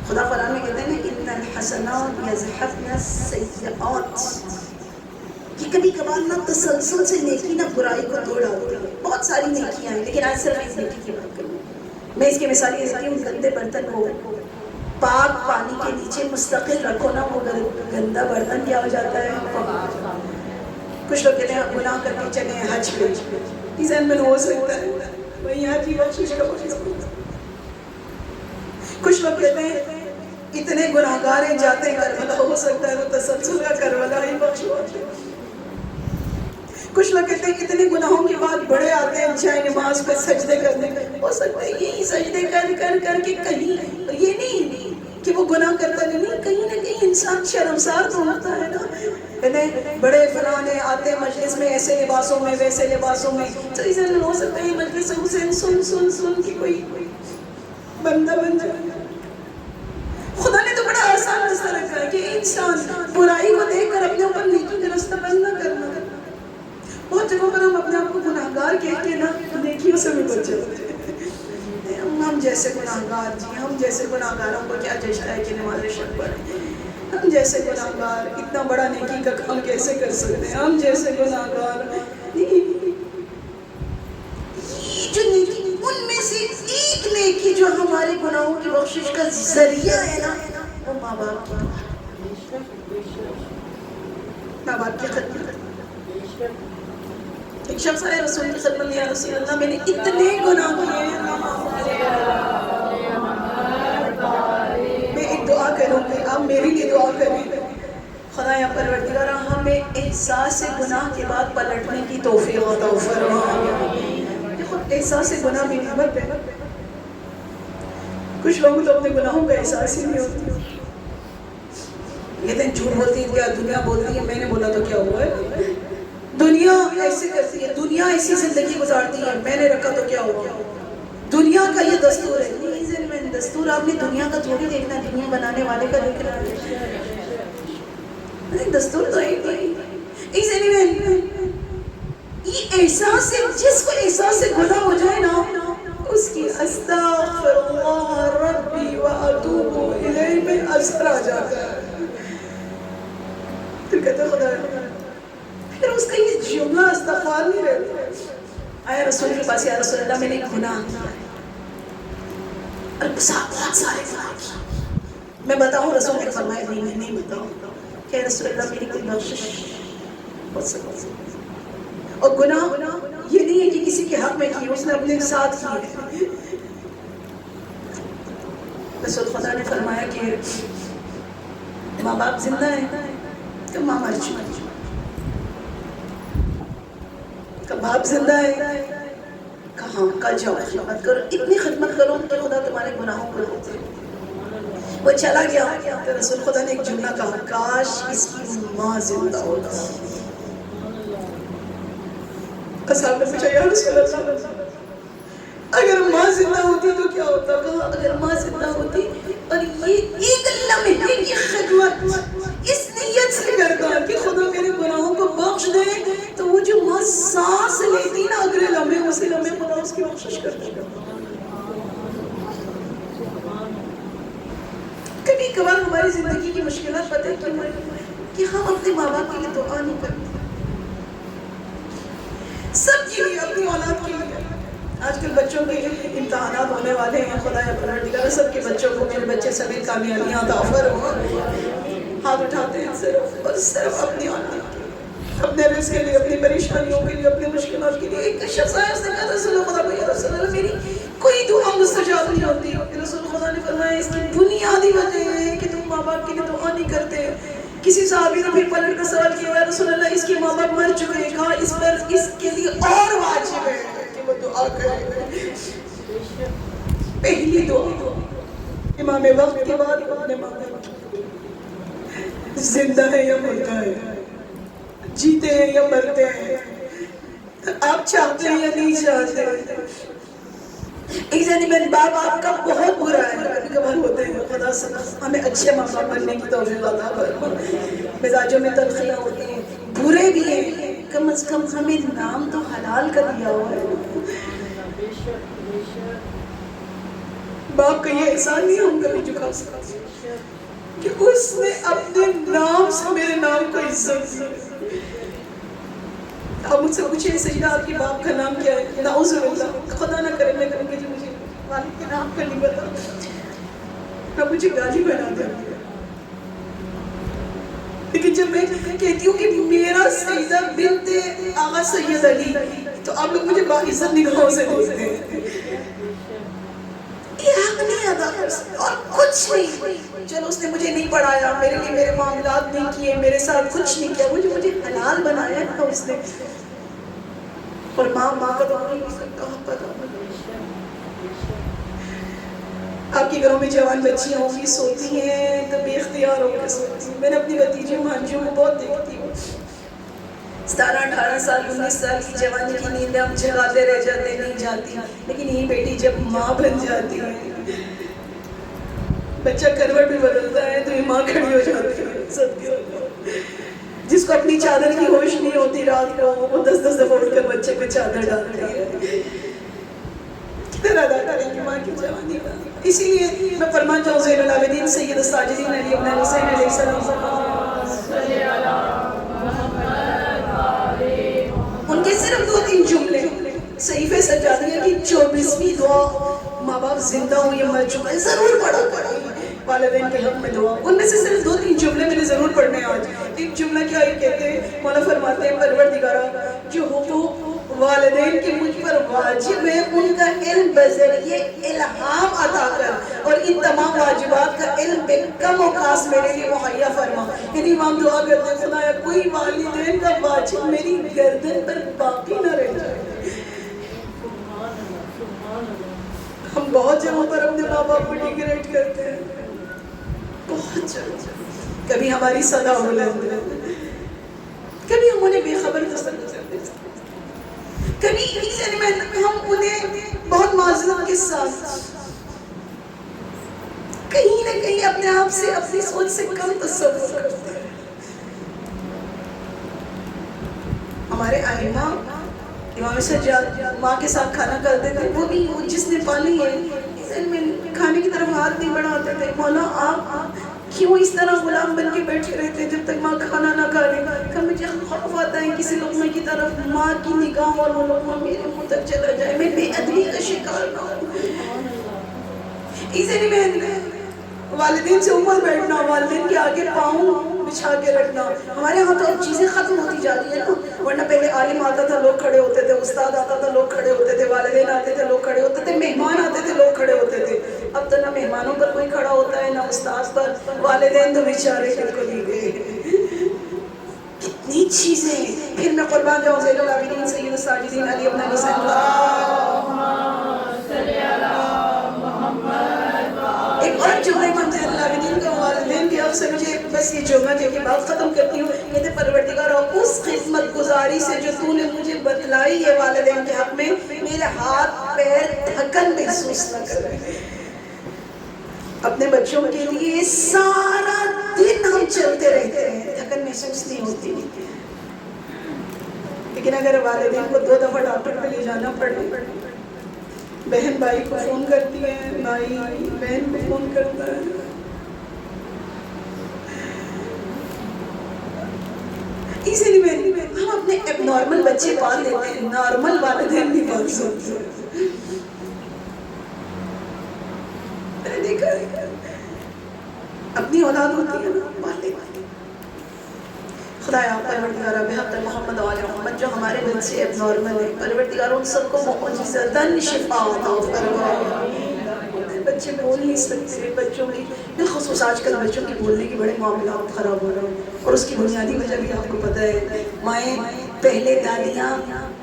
خدا قرآن میں کہتے ہیں ان الحسنات یذهبن السیئات، کہ کبھی کبھار نہ تسلسل سے نیکی نہ برائی کو توڑ آتی ہے. بہت ساری نیکیاں ہیں لیکن آج صرف ایک نیکی کی بات کروں. میں اس کی مثال یہ دیتی ہوں، گندے برتن کو پاک پانی کے نیچے مستقل رکھو نا، وہ گندا برتن کیا ہو جاتا ہے. کچھ لوگ کہتے ہیں گناہ کر کے چلے ہیں حج پہ، اس ذہن میں ہو سکتا ہے وہی حج کی بخشش کا بخشش. کچھ لوگ کہتے ہیں اتنے گناہگار ہیں جاتے ہیں کربلا، ہو سکتا ہے وہ تسلسل کا کربلا ہی بخشواتے. کچھ لوگ کہتے ہیں اتنے گناہوں کے بعد بڑے آتے ہیں جائے نماز پہ سجدے کرنے، ہو سکتا ہے یہی سجدے کر کے کہیں یہ نہیں کہ وہ گناہ کرتا نہیں، کہیں نہ کہیں انسان شرمسار تو ہوتا ہے نا. کہتے ہیں بڑے فلانے آتے مجلس میں ایسے لباسوں میں ویسے لباسوں میں، تو اس لیے ہو سکتا ہے مجلس حسین سن سن سن کی کوئی بندہ بن جائے۔ خدا نے تو بڑا آسان راستہ رکھا ہے کہ انسان برائی کو دیکھ کر اپنے اوپر نیکی کا راستہ بند نہ کرنا۔ بہت جگہوں پر ہم اپنے آپ کو گناہگار کہہ کے نا نیکیوں سے بھی بچ جاتے ہیں۔ ہم جیسے گناہگار جی، ہم جیسے گناہگاروں کو کیا جشتا ہے کہ نماز شب پڑھیں؟ ہم جیسے گناہگار اتنا بڑا نیکی کا کام کیسے کر سکتے ہیں؟ ہم جیسے گناہگار جو نیکی، ان میں سے ایک نیکی جو ہمارے گناہوں کی بخشش کا ذریعہ ہے نا، وہ ماں باپ کی خدمت۔ ایک شخص آیا رسول کی خدمت میں، یا رسول اللہ میں نے اتنے گناہ کیے ہیں، میں ایک دعا کروں گی، آپ میرے لیے دعا کریں۔ خدا یا پروردگارہ ہمیں احساس گناہ کے بعد پلٹنے کی توفیق عطا فرما۔ دیکھو احساس گناہ بھی نعمت ہے۔ کچھ لوگوں تو اپنے گناہوں کا احساس ہی نہیں ہوتا، کہتے ہیں جھوٹ بولتی ہے کیا دنیا بولتی ہے، میں نے بولا تو کیا ہوا ہے، دنیا ایسے کرتی ہے، دنیا ایسی زندگی گزارتی ہے، میں نے رکھا تو کیا ہوا، دنیا کا یہ دستور ہے۔ دستور آپ نے دنیا کا تھوڑی دیکھنا ہے، دنیا بنانے والے کا دیکھنا ہے۔ دستور تو یہ احساس سے، جس کو احساس سے گناہ ہو جائے نا، اس کی استغفر اللہ ربی واتوب الیہ میں اثر آ جاتا ہے۔ تو کہتے خدا پھر اس کا یہ جملہ استغفار نہیں رہتا۔ آیا رسول کے پاس، یا رسول اللہ میں نے گناہ کیا ہے، بہت سارے گناہ کیا، میں بتاؤں؟ رسول نے فرمایا نہیں میں نہیں بتاؤں۔ کہ رسول اللہ میری کوئی بخشش بہت سکتا، اور گناہ یہ نہیں ہے کہ کسی کے حق میں کی، اس نے اپنے ساتھ کی۔ رسول خدا نے فرمایا کہ ماں باپ زندہ ہے کہ ماں مر چکی، کہ باپ زندہ ہے کہاں، کل جاؤ خدمت کرو، اتنی خدمت کرو کہ خدا تمہارے گناہوں کو دھوتے۔ وہ چلا گیا تو رسول خدا نے ایک جملہ کہا، کاش اس کی ماں زندہ ہوتا۔ صاحب نے پوچھا یا رسول اللہ اگر ماں زندہ ہوتی تو کیا ہوتا؟ کہا اگر ماں زندہ ہوتی اور یہ ایک لمحے کی خدمت اس نیت سے کرتا کہ خدا میرے گناہوں کو بخش دے، تو وہ جو ماں سانس لیتی نا اگلے لمحے، اسی لمحے خدا اس کی بخشش کر دے گا۔ کبھی کبھار ہماری زندگی کی مشکلات پتہ کیوں ہے کہ ہم اپنے ماں باپ کے لیے دعا نہیں کرتے، سب کے لیے، اپنی اولاد کے لیے۔ آج کل بچوں کے امتحانات ہونے والے ہیں، خدا یا پروردگار سب کے بچوں کو، میرے بچے سبھی کامیابیاں عطا فرما۔ ہاتھ اٹھاتے ہیں صرف اور صرف اپنی اولاد کے لیے، اپنے رزق کے لیے، اپنی پریشانیوں کے لیے، اپنی مشکلات کے لیے۔ ایک شخص آیا، اس نے کہا رسول خدا کو، یا رسول اللہ میری کوئی دعا مستجاب نہیں ہوتی۔ رسول خدا نے فرمایا اس کی بنیادی وجہ یہ ہے کہ تم ماں باپ کے لیے دعا نہیں کرتے۔ کسی صحابی نے پھر پلٹ کر سوال کیا، یا رسول اللہ اس کے ماں باپ مر چکے ہیں، کہا اس پر اس کے لیے اور واجب ہے کہ وہ دعا کرے۔ پہلی دعا امام وقت کے بعد اپنے ماں باپ زندہ ہے یا مردہ ہے، جیتے ہیں یا مرتے ہیں، آپ چاہتے ہیں یا نہیں چاہتے۔ ایک زنی میں باپ آپ کا بہت برا ہے، کبھی کبھار ہوتے ہیں، خدا سے ہمیں اچھے ماں باپ بننے کی توفیق عطا فرما۔ مزاجوں میں تلخیاں ہوتی ہیں، برے بھی ہیں، کم از کم ہمیں نام تو حلال کا دیا ہوا ہے۔ باپ کا یہ احسان نہیں ہم کبھی چکا سکتے کہ اس نے اپنے نام سے میرے نام کو عزت دی۔ آپ مجھ سے پوچھیں سیدہ آپ کے باپ کا نام کیا ہے؟ نعوذ باللہ، خدا نہ کرے میں کہوں گی جو مجھے والد کے نام کا نہیں پتا، میں مجھے گالی بنا دیں۔ لیکن جب میں کہتی ہوں کہ میرا سیدہ بنت آغا سید علی، تو آپ لوگ مجھے باعزت نگاہوں سے دیکھتے ہیں۔ یہ حق نہیں ادا کر سکتے اور کچھ نہیں۔ چلو اس نے مجھے نہیں پڑھایا، میرے لیے میرے معاملات نہیں کیے، میرے ساتھ کچھ نہیں کیا، وہ جو مجھے حلال بنایا تھا اس نے، اور ماں کا تو نہیں ہو سکتا حق ادا۔ آپ کے گھروں میں جوان بچیاں ہوں گی، سوتی ہیں تو بے اختیار ہو کے سوتی ہیں۔ میں نے اپنی بھتیجی مانجیوں کو بہت دیکھتی ہوں، 17-18 سال 19 سال کی جوانی کی نیندیں ہم جگاتے رہ جاتے نہیں جاتی، لیکن یہ بیٹی جب ماں بن جاتی ہے بچہ کروٹ بھی بدلتا ہے تو یہ ماں کھڑی ہو جاتی ہے. جس کو اپنی چادر کی ہوش نہیں ہوتی رات کو وہ 10 دفعہ اٹھ کر بچے پہ چادر ڈالتی ہے. کتنا ادا کریں گے ماں کی جوانی کا. اسی لیے میں فرمان چاہوں زین العابدین سید الساجدین علی ابن حسین علیہ السلام ان کے صرف 2-3 جملے صحیفے سجادیہ کی 24ویں دعا، ماں باپ زندہ ہوں یا مر چکے ہیں ضرور پڑھا کریں والدین کے حق میں دعا. ان میں سے صرف 2-3 جملے میں نے ضرور پڑھنے ہیں آج. ایک جملہ کیا یہ کہتے ہیں، مولا فرماتے ہیں پروردگارا جو حقوق والدین کے مجھ پر واجب ہے ان کا علم بذریعے الہام عطا کر اور ان تمام واجبات کا علم بے کم اوقات میرے لیے مہیا فرما. یعنی امام دعا کرتے ہیں خدایا کوئی والدین کا واجب میری گردن پر باقی نہ رہ جائے. ہم بہت جگہوں پر اپنے ماں باپ کو ڈیگریڈ کرتے ہیں، بہت جگہ. کبھی ہماری صدا بلند ہے، کبھی ہم انہیں بے خبر تصور کرتے ہیں، کبھی ہم انہیں بہت معذرت کے ساتھ کہیں نہ کہیں اپنے آپ سے اپنی سوچ سے کم تصور کرتے ہیں. ہمارے آئمہ امام سجاد ماں کے ساتھ کھانا کرتے تھے، وہ بھی جس نے پالی ہے کھانے کی طرف ہاتھ نہیں بڑھاتے تھے. مولا آپ کیوں اس طرح غلام بن کے بیٹھے رہتے جب تک ماں کھانا نہ کھا لے؟ کہ مجھے خوف آتا ہے کسی لقمے کی طرف ماں کی نگاہ اور وہ لقمہ میرے منہ تک چلا جائے، میں بے ادبی کا شکار نہ ہوں. اسی لیے والدین سے اوپر بیٹھنا، والدین کے آگے پاؤں بچھا کے رکھنا. ہمارے یہاں تو اب چیزیں ختم ہوتی جا رہی ہیں نا، ورنہ پہلے عالم آتا تھا لوگ کھڑے ہوتے تھے، استاد آتا تھا لوگ کھڑے ہوتے تھے، والدین آتے تھے لوگ کھڑے ہوتے تھے، مہمان آتے تھے لوگ کھڑے ہوتے تھے. اب تو نہ مہمانوں پر کوئی کھڑا ہوتا ہے نہ استاد پر، والدین تو بیچارے بالکل ہی گئے. کتنی چیزیں. پھر میں قربان جاؤں زین العابدین سید الساجدین علی ابن حسین ایک اور جملہ امام زین العابدین کا والدین کے حق سے مجھے بس یہ جملہ جو کہ بات ختم کرتی ہوں. کہتے پروردگارا اس خدمت گزاری سے جو تو نے مجھے بتلائی ہے والدین کے حق میں، میرے ہاتھ پیر تھکن محسوس نہ کرے. اپنے بچوں کے لیے سارا دن ہم چلتے رہتے ہیں، تھکن محسوس نہیں ہوتی. لیکن اگر والدین کو 2 دفعہ ڈاکٹر پہ لے جانا پڑے، بہن بھائی کو فون کرتی ہے، بھائی بہن کو فون کرتا ہے، اسی لیے ہم اپنے ایب نارمل بچے پال لیتے ہیں، نارمل والدین نہیں پال سکتے. میں نے دیکھا اپنی اولاد ہوتی ہے نا پال لیتے. خدایا پروردگارہ بحق محمد و آل محمد جو ہمارے بچے ایب نارمل ہیں، پروردگارہ ان سب کو معجزتاً شفا عطا فرما. بچے بول نہیں سکتے، بچوں کی بالخصوص آج کل بچوں کی بولنے کے بڑے معاملات خراب ہو رہے ہیں، اور اس کی بنیادی وجہ بھی آپ کو پتہ ہے. مائیں پہلے دادیاں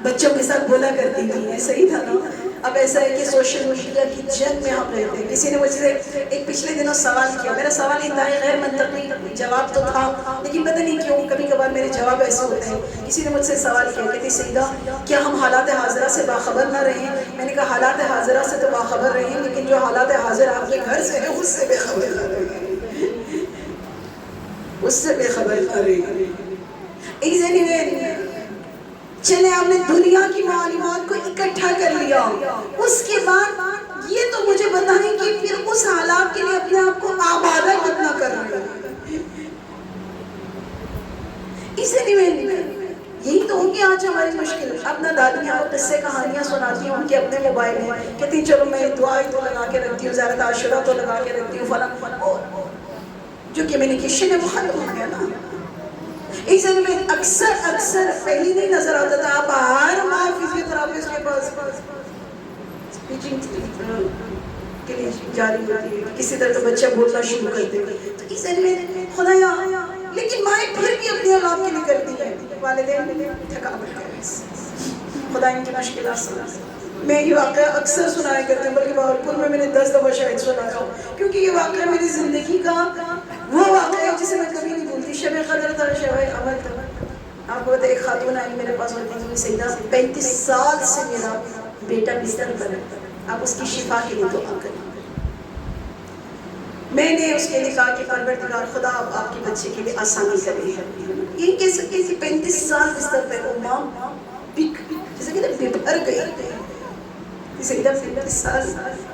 بچوں کے ساتھ بولا کرتی تھیں، صحیح تھا نا. اب ایسا ہے کہ سوشل میڈیا کی جنگ میں ہم رہتے ہیں. کسی نے مجھ سے ایک پچھلے دنوں سوال کیا، میرا سوال انتہائی غیر منطقی جواب تو تھا، لیکن پتہ نہیں کیوں کبھی کبھار میرے جواب ایسے ہوتے ہیں. کسی نے مجھ سے سوال کیا، کہتی سیدہ کیا ہم حالات حاضرہ سے باخبر نہ رہیں؟ میں نے کہا حالات حاضرہ سے تو باخبر رہیں، لیکن جو حالات حاضر آپ کے گھر سے ہے اس سے بے خبر نہ رہیں، اس سے بے خبر نہ رہیں. چلے آپ نے دنیا کی معلومات کو اکٹھا کر لیا، اس کے بعد یہ تو مجھے بتائیں کہ پھر اس حالات کے لیے اپنے آپ کو آمادہ کتنا کر رہے ہیں. اسی لیے یہی تو ہوگی آج ہماری مشکل. اپنا دادیاں قصے کہانیاں سناتی ہوں ان کے اپنے موبائل میں، کہتی چلو میں دعائیں تو لگا کے رکھتی ہوں، زیارت عاشورہ تو لگا کے رکھتی ہوں، فلاں جو کمیونیکیشن ہے وہ ختم ہو گیا نا. اس لیے میں اکثر پہلی نہیں نظر آتا تھا، آپ ہر ماہ فزیوتھراپسٹ کے پاس اسپیچنگ کے لیے جاری ہوتی ہے، کسی طرح کا بچہ بولنا شروع کر دے. تو اس لیے خدایا، لیکن مائیں پھر بھی اپنی اولاد کے لیے کرتی ہیں، والدین تھکاوٹ ہے. خدا ان کی مشکلات سنا. میں یہ واقعہ اکثر سنایا کرتے ہیں، بلکہ بہاولپور میں نے 10 دفعہ شاید سنایا ہوں، کیونکہ یہ واقعہ میری زندگی کا وہ واقعہ ہے جسے میں کبھی نہیں بھولتی. شب قدر تھا، شب قمر تھا، آپ کو بتا ایک خاتون آئی میرے پاس اور کہتی سیدہ 35 سال سے میرا بیٹا بستر پر ہے، آپ اس کی شفا کے لیے دعا کریں۔ میں نے اس کے لیے کہا کہ پروردگار خدا آپ کے بچے کے لیے آسانی کرے۔ یہ کہہ سکتے کہ 35 سال بستر پر وہ ماں جیسے کہ بھر گئی، سیدہ 35 سال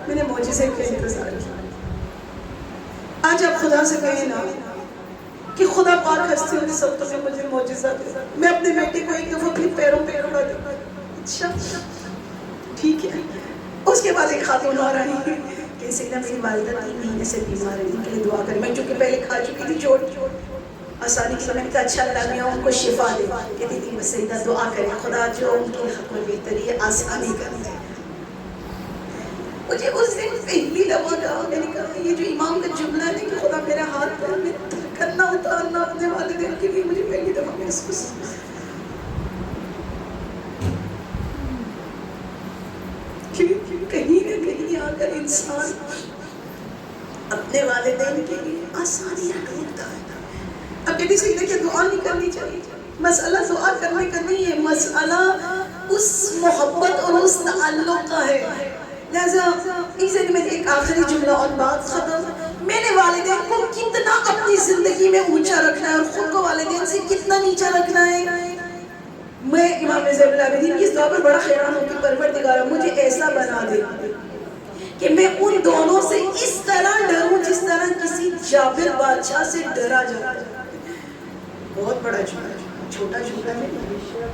میں نے معجزے کے انتظار کیا۔ آج آپ خدا سے کہیں نا کہ خدا پاک ہستی ہوتی سب تو مجھے معجزہ دے، میں اپنے بیٹے کو ایک دفعہ پھر پیروں پہ کھڑا دوں۔ اچھا ٹھیک ہے۔ اس کے بعد ایک خاتون اور آئی کہ سیدہ میری والدہ 3 مہینے سے بیمار ہے، ان کے لیے دعا کریں۔ میں چونکہ پہلے کھا چکی تھی چوٹ آسانی کی، میں نے کہا اچھا اللہ میاں ان کو شفا دے۔ کہتی تھی بس سیدہ دعا کریں خدا جو ان کے حق میں بہتری ہے آسانی کر دے۔ مجھے اس دن پہلی دفعہ کہا، میں نے کہا یہ جو امام کا جملہ ہے کہ خدا میرا ہاتھ پر میں کرنا اتارنا اپنے والدین کے لیے، مجھے پہلی دفعہ محسوس کہیں نہ کہیں آ کر انسان اپنے والدین کے لیے آسانیاں ڈھونڈتا ہے۔ اب کہتی سیدھے کہ دعا نہیں کرنی چاہیے، مسئلہ دعا کرنے کا نہیں ہے، مسئلہ اس محبت اور اس تعلق کا ہے۔ لہذا اس میں ایک آخری جملہ اور بات ختم۔ میں نے والدین کو کتنا اپنی زندگی میں اونچا رکھنا ہے اور خود کو والدین سے کتنا نیچا رکھنا ہے۔ میں امام زین العابدین کی اس دعا پر بڑا حیران ہوں کہ پروردگارا مجھے ایسا بنا دے کہ میں ان دونوں سے اس طرح ڈروں جس طرح کسی جابر بادشاہ سے ڈرا جاتا ہے۔ بہت بڑا جملہ، چھوٹا جملہ نہیں۔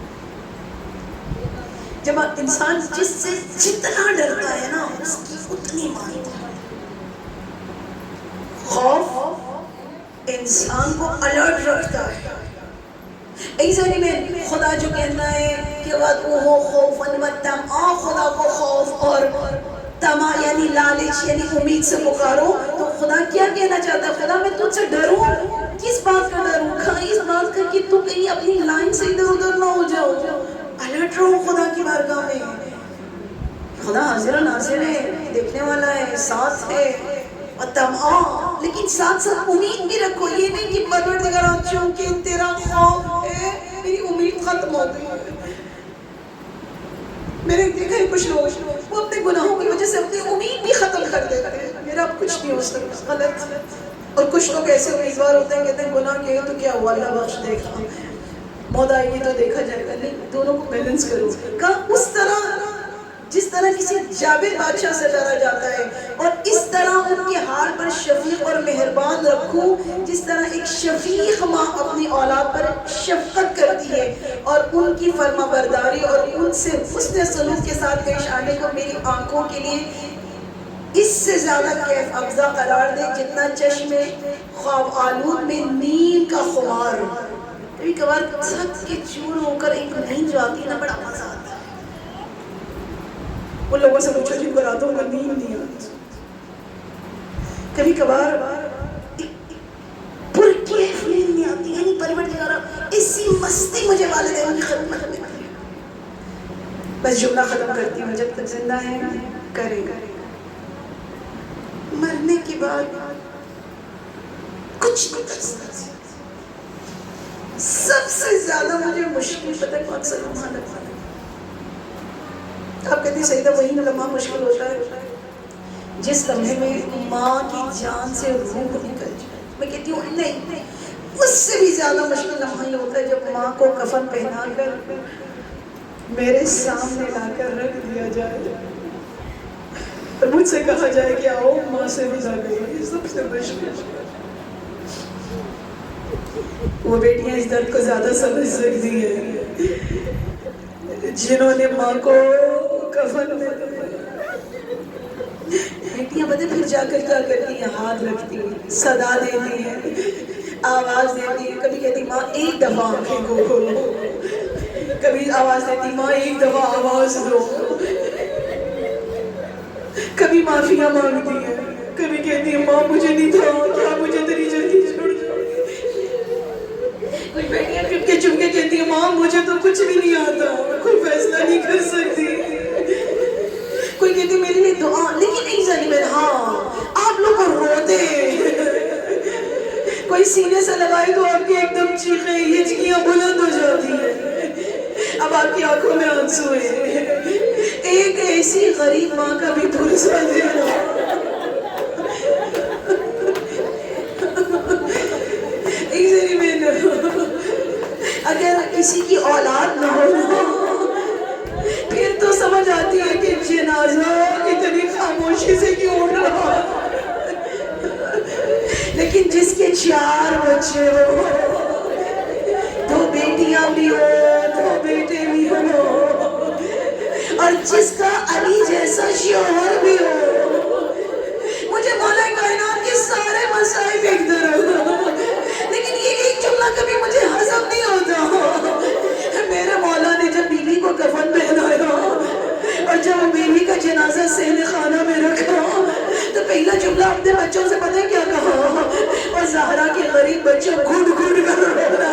جب انسان جس سے جتنا ڈرتا ہے نا اس کی اتنی مانتا ہے۔ خوف انسان کو الرٹ رکھتا ہے۔ ایسے میں خدا جو کہتا ہے کہ وَدْعُوهُ خَوْفًا وَطَمَعًا، خدا کو خوف اور طمع یعنی لالچ یعنی امید سے پکارو، تو خدا کیا کہنا چاہتا ہے؟ خدا میں تجھ سے ڈروں، کس بات کا ڈروں؟ کہاں اس بات کا کہ تو کہیں اپنی لائن سے ادھر ادھر نہ ہو جاؤ۔ الرٹ رہو خدا کی بارگاہ میں، خدا حاضر و ناظر ہے، دیکھنے والا ہے، ساتھ ہے، وَطَمَعًا، لیکن ساتھ ساتھ امید بھی رکھو۔ یہ نہیں کہ پروردگار چونکہ تیرا خوف ہے میری امید ختم ہو گئی۔ میں نے دیکھا ہے کچھ لوگ وہ اپنے گناہوں کی وجہ سے اپنی امید بھی ختم کر دیتے ہیں، میرا اب کچھ نہیں ہو سکتا، غلط۔ اور کچھ لوگ ایسے امیدوار ہوتے ہیں کہتے ہیں گناہ کیا تو کیا ہوا، اللہ بخش دے گا، موت آئے گی تو دیکھا جائے گا۔ نہیں، دونوں کو بیلنس کرو۔ کہا اس طرح جس طرح کسی جابر بادشاہ سے ڈرا جاتا ہے، اور اس طرح ان کے حال پر شفیق اور مہربان رکھوں جس طرح ایک شفیق ماں اپنی اولاد پر شفقت کرتی ہے اور ان کی فرما برداری اور ان سے حسن سلوک کے ساتھ پیش آنے کو میری آنکھوں کے لیے اس سے زیادہ کیف افزا قرار دے جتنا چشم خواب آلود میں نیند کا خمار۔ کبھی کبھار تھک کے چور ہو کر ایک نیند جو آتی ہے نا بڑا مزہ آتا ہے۔ ان لوگوں سے پوچھو جن کو راتوں کو نیند نہیں آتی، کبھی کبھار پرکیف نیند نہیں آتی، یعنی پروردگارا اسی مستی مجھے والدین کی خدمت میں کرے۔ بس جملہ ختم کرتی ہوں، جب تک زندہ ہے کرے گا، مرنے کے بعد کچھ نہیں کر سکتے۔ سب سے زیادہ مجھے مشکل پتہ ہے کون سا لمحہ لگتا ہے؟ آپ کہتے ہیں سیدہ وہی لمحہ مشکل ہوتا ہے جس لمحے میں ماں کی جان سے روح نکل جائے۔ میں کہتی ہوں نہیں، اس سے بھی زیادہ مشکل لمحہ یہ ہوتا ہے جب ماں کو کفن پہنا کر میرے سامنے لا کر رکھ دیا جائے اور مجھ سے کہا جائے کہ آؤ ماں سے بھی لگے۔ یہ سب سے مشکل۔ وہ بیٹیاں اس درد کو زیادہ سمجھ سکتی ہیں جنہوں نے ماں کو کفن میں، بیٹیاں پتہ پھر جا کر کیا کرتی ہیں؟ ہاتھ رکھتی ہیں، صدا دیتی ہیں، آواز دیتی ہیں۔ کبھی کہتی ماں ایک دفعہ آنکھیں کو کھولو، کبھی آواز دیتی ماں ایک دفعہ آواز دو، کبھی معافیاں مانگتی ہیں، کبھی کہتی ہیں ماں مجھے نہیں تھا، کیا مجھے تیری جلدی چھوڑ جاؤ۔ کوئی بیٹیاں چپ کے کہتی ہیں ماں مجھے تو کچھ بھی نہیں آتا، کوئی فیصلہ نہیں کر سکتی۔ کوئی کہتی میرے لیے دعا، لیکن نہیں جانی میں ہاں آپ لوگ روتے کوئی سینے سے لگائے تو آپ کی ایک دم چیخیں ہچکیاں بلند ہو جاتی ہیں، اب آپ کی آنکھوں میں آنسو ہیں، ایک ایسی غریب ماں کا بھی بھروسہ دینا۔ اگر کسی کی اولاد نہ ہو پھر تو سمجھ آتی ہے کہ جنازہ اتنی خاموشی سے کیوں اٹھ رہا، لیکن جس کے 4 بچے ہو، 2 بیٹیاں بھی ہو، 2 بیٹے بھی ہو، اور جس کا علی جیسا شوہر بھی ہو، مجھے مولا کائنات کے سارے مصائب ایک طرف، لیکن یہ ایک جملہ کبھی مجھے ہضم نہیں ہوتا۔ میرے مولا نے جب بیوی کو کفن پہنایا اور جب بیوی کا جنازہ صحن خانہ میں رکھا تو پہلا جملہ اپنے بچوں سے پتہ ہے کیا کہا؟ اور زہرا کے غریب بچوں گھٹ گھٹ کر رونا،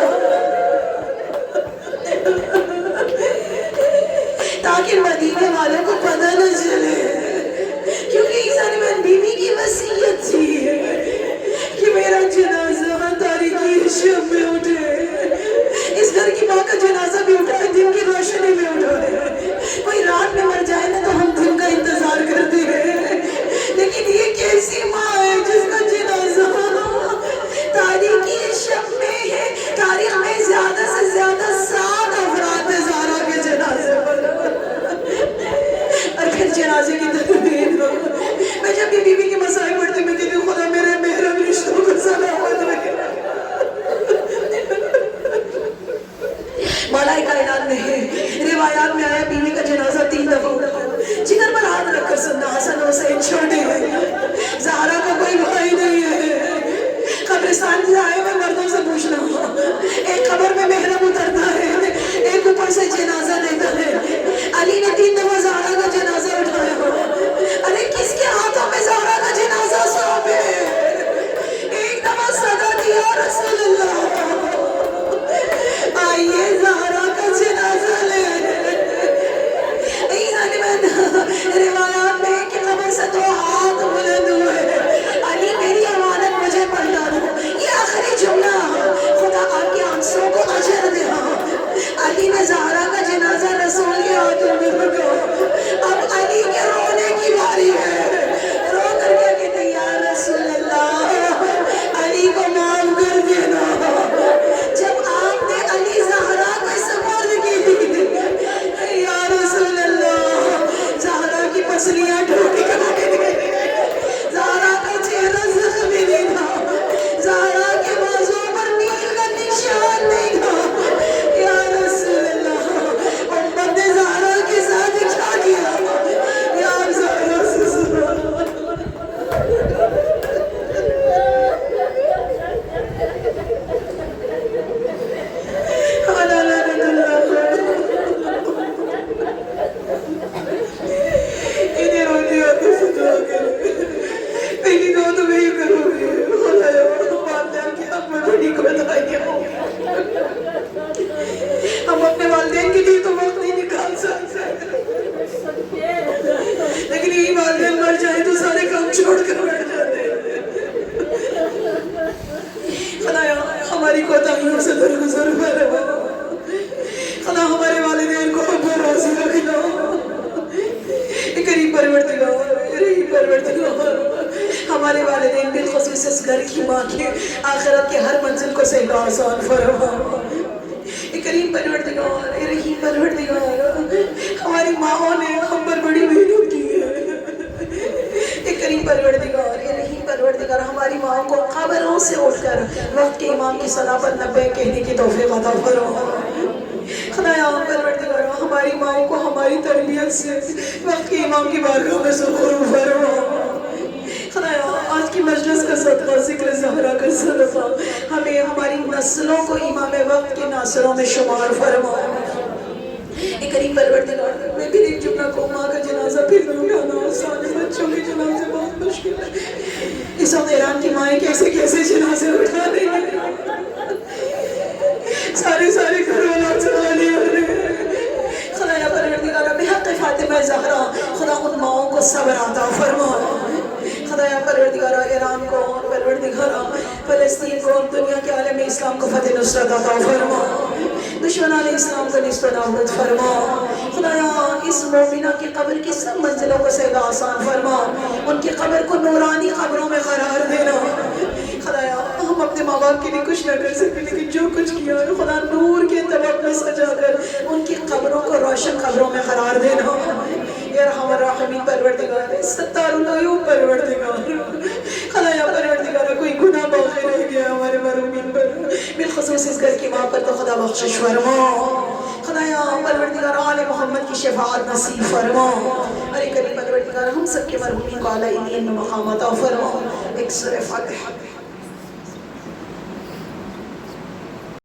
تاکہ مدینے والوں کو پتہ نہ چلے، کیونکہ عیسیٰ نے بیوی کی وصیت تھی کہ میرا جنازہ تاریکی شب میں اٹھے، اس گھر کی ماں کا جنازہ بھی اٹھا ہے دن کی روشنی میں اٹھا ہے، کوئی رات میں مر جائے نا تو ہم دن کا انتظار کرتے ہیں، لیکن یہ کیسی ماں ہے جس کا جنازہ تاریکی شب میں ہے۔ تاریخ میں زیادہ سے زیادہ 7 افراد ہیں زہرا کے جنازے پر، اور پھر جنازے کی تدبیر ہو۔ میں جب بھی بیوی کے مسائل پڑھتی میں کہتی ہوں خدا میرے محرم رشتوں کو سلامت رکھے۔ مولا کائنات نے روایات میں آیا بیوی کا جنازہ 3 دفعہ اٹھا، جگر پر ہاتھ رکھ کر سننا، حسن حسین چھوٹے ہیں، زہرا کا کوئی بھائی نہیں ہے، قبرستان سے آئے ہوئے مردوں سے پوچھنا، ایک قبر میں محرم اترتا ہے، ایک اوپر سے جنازہ دیتا ہے، علی نے 3 دفعہ زہرا کا جنازہ اٹھایا، ارے کس کے ہاتھوں میں زہرا کا جنازہ سونپے؟ ایک دفعہ صدا دیا رسول اللہ، آئیے زہرا کا جنازہ لے۔ روایات میں کہ قبر سے 2 ہاتھ بلند ہوئے، علی میری امانت مجھے پلٹا دو، یہ آخری جملہ، خدا آپ کے آنسوں کو اجر دے۔ علی نے زہرا کا جنازہ رسول کے ہاتھوں میں رکھا، اب علی کے رونے کی باری ہے، رو کر کے کہتے ہیں یا رسول اللہ علی کو معاف کر دینا۔ جب آپ نے علی زہرا کو سپرد کی، یا رسول اللہ زہرا کی پسلیاں ٹوٹ گئی، زہرا کا چہرہ زخمی نہیں تھا، زہرا کے بازوں پر نیل کا نشان نہیں تھا، یا رسول اللہ امت نے زہرا کے ساتھ کیا کیا، یا زہرا سے سنا۔ پہلی دعا تو میں ہی کروں گی، خدایا والدین کی حق میں بڑی کوتاہیاں ہوں، ہم اپنے والدین کے لیے تو وقت نہیں نکال سکتے، لیکن یہی والدین مر جائیں تو سارے کام چھوڑ کر بیٹھ جاتے ہیں۔ خدایا ہماری کوتاہیوں سے درگزر فرما، خدا ہمارے والدین کو اپنا راضی رکھنا، کریم پروردگار، رحیم پروردگار، ہمارے والدین بالخصوص اس گھر کی ماں کے آخرت کے ہر منزل کو سہل و آسان فرما۔ کریم پروردگار، رحیم پروردگار، ہماری ماں نے ہم پر بڑی محنت کی ہے، کریم پروردگار، رحیم پروردگار، ہماری ماں کو قبروں سے اٹھ کر وقت کے امام کی صلاح پر لبیک کہنے کی توفیق عطا فرما۔ خدایا پروردگار ہماری ماں کو ہماری تربیت سے وقت کے امام کی بارگاہ میں سرخرو فرما۔ خدایا آج کی مجلس کا صدقہ، ذکر زہرا کا صدقہ، ہمیں ہماری نسلوں کو امام وقت کے ناصروں میں شمار فرما۔ کریم پروردگار میں بھی ایک جملہ کو، ماں کا جنازہ پھر بھی اٹھانا آسان ہے، بچوں کے جنازے بہت مشکل ہے۔ اس وقت ایران کی مائیں کیسے کیسے جنازے اٹھا رہی ہیں، سارے گھر والوں سے خالی ہو رہے ہیں۔ خدایا پروردگار بحق فاطمہ زہرا خدا ان ماؤں کو صبر عطا فرما۔ خدایا پروردگار ایران کو، پروردگار فلسطین کو اور دنیا کے عالم اسلام کو فتح نصرت عطا فرما، دشمنان اسلام کو نیست و نابود فرما۔ خدایا اس مومنہ کی قبر کی سب منزلوں کو سیدہ آسان فرما، ان کی قبر کو نورانی قبروں میں قرار دینا۔ خدایا ہم اپنے ماں باپ کے لیے کچھ نہ کر سکتے، لیکن جو کچھ کیا ہے خدا نور کے طبق میں سجا کر ان کی قبروں کو روشن قبروں میں قرار دینا۔ یا ارحم الراحمین پروردگار، ستار العیوب پروردگار، خدایا پروردگار کوئی گناہ باقی رہ گیا ہمارے مرحومین پر، بالخصوص اس گھر کی ماں پر تو خدا بخشش فرما۔ خدایا پروردگار آل محمد کی شفاعت نصیب فرما۔ ارے کریم پروردگار ہم سب کے مرحومین کو اعلیٰ علین میں مقام عطا فرما۔ ایک سورہ فاتحہ۔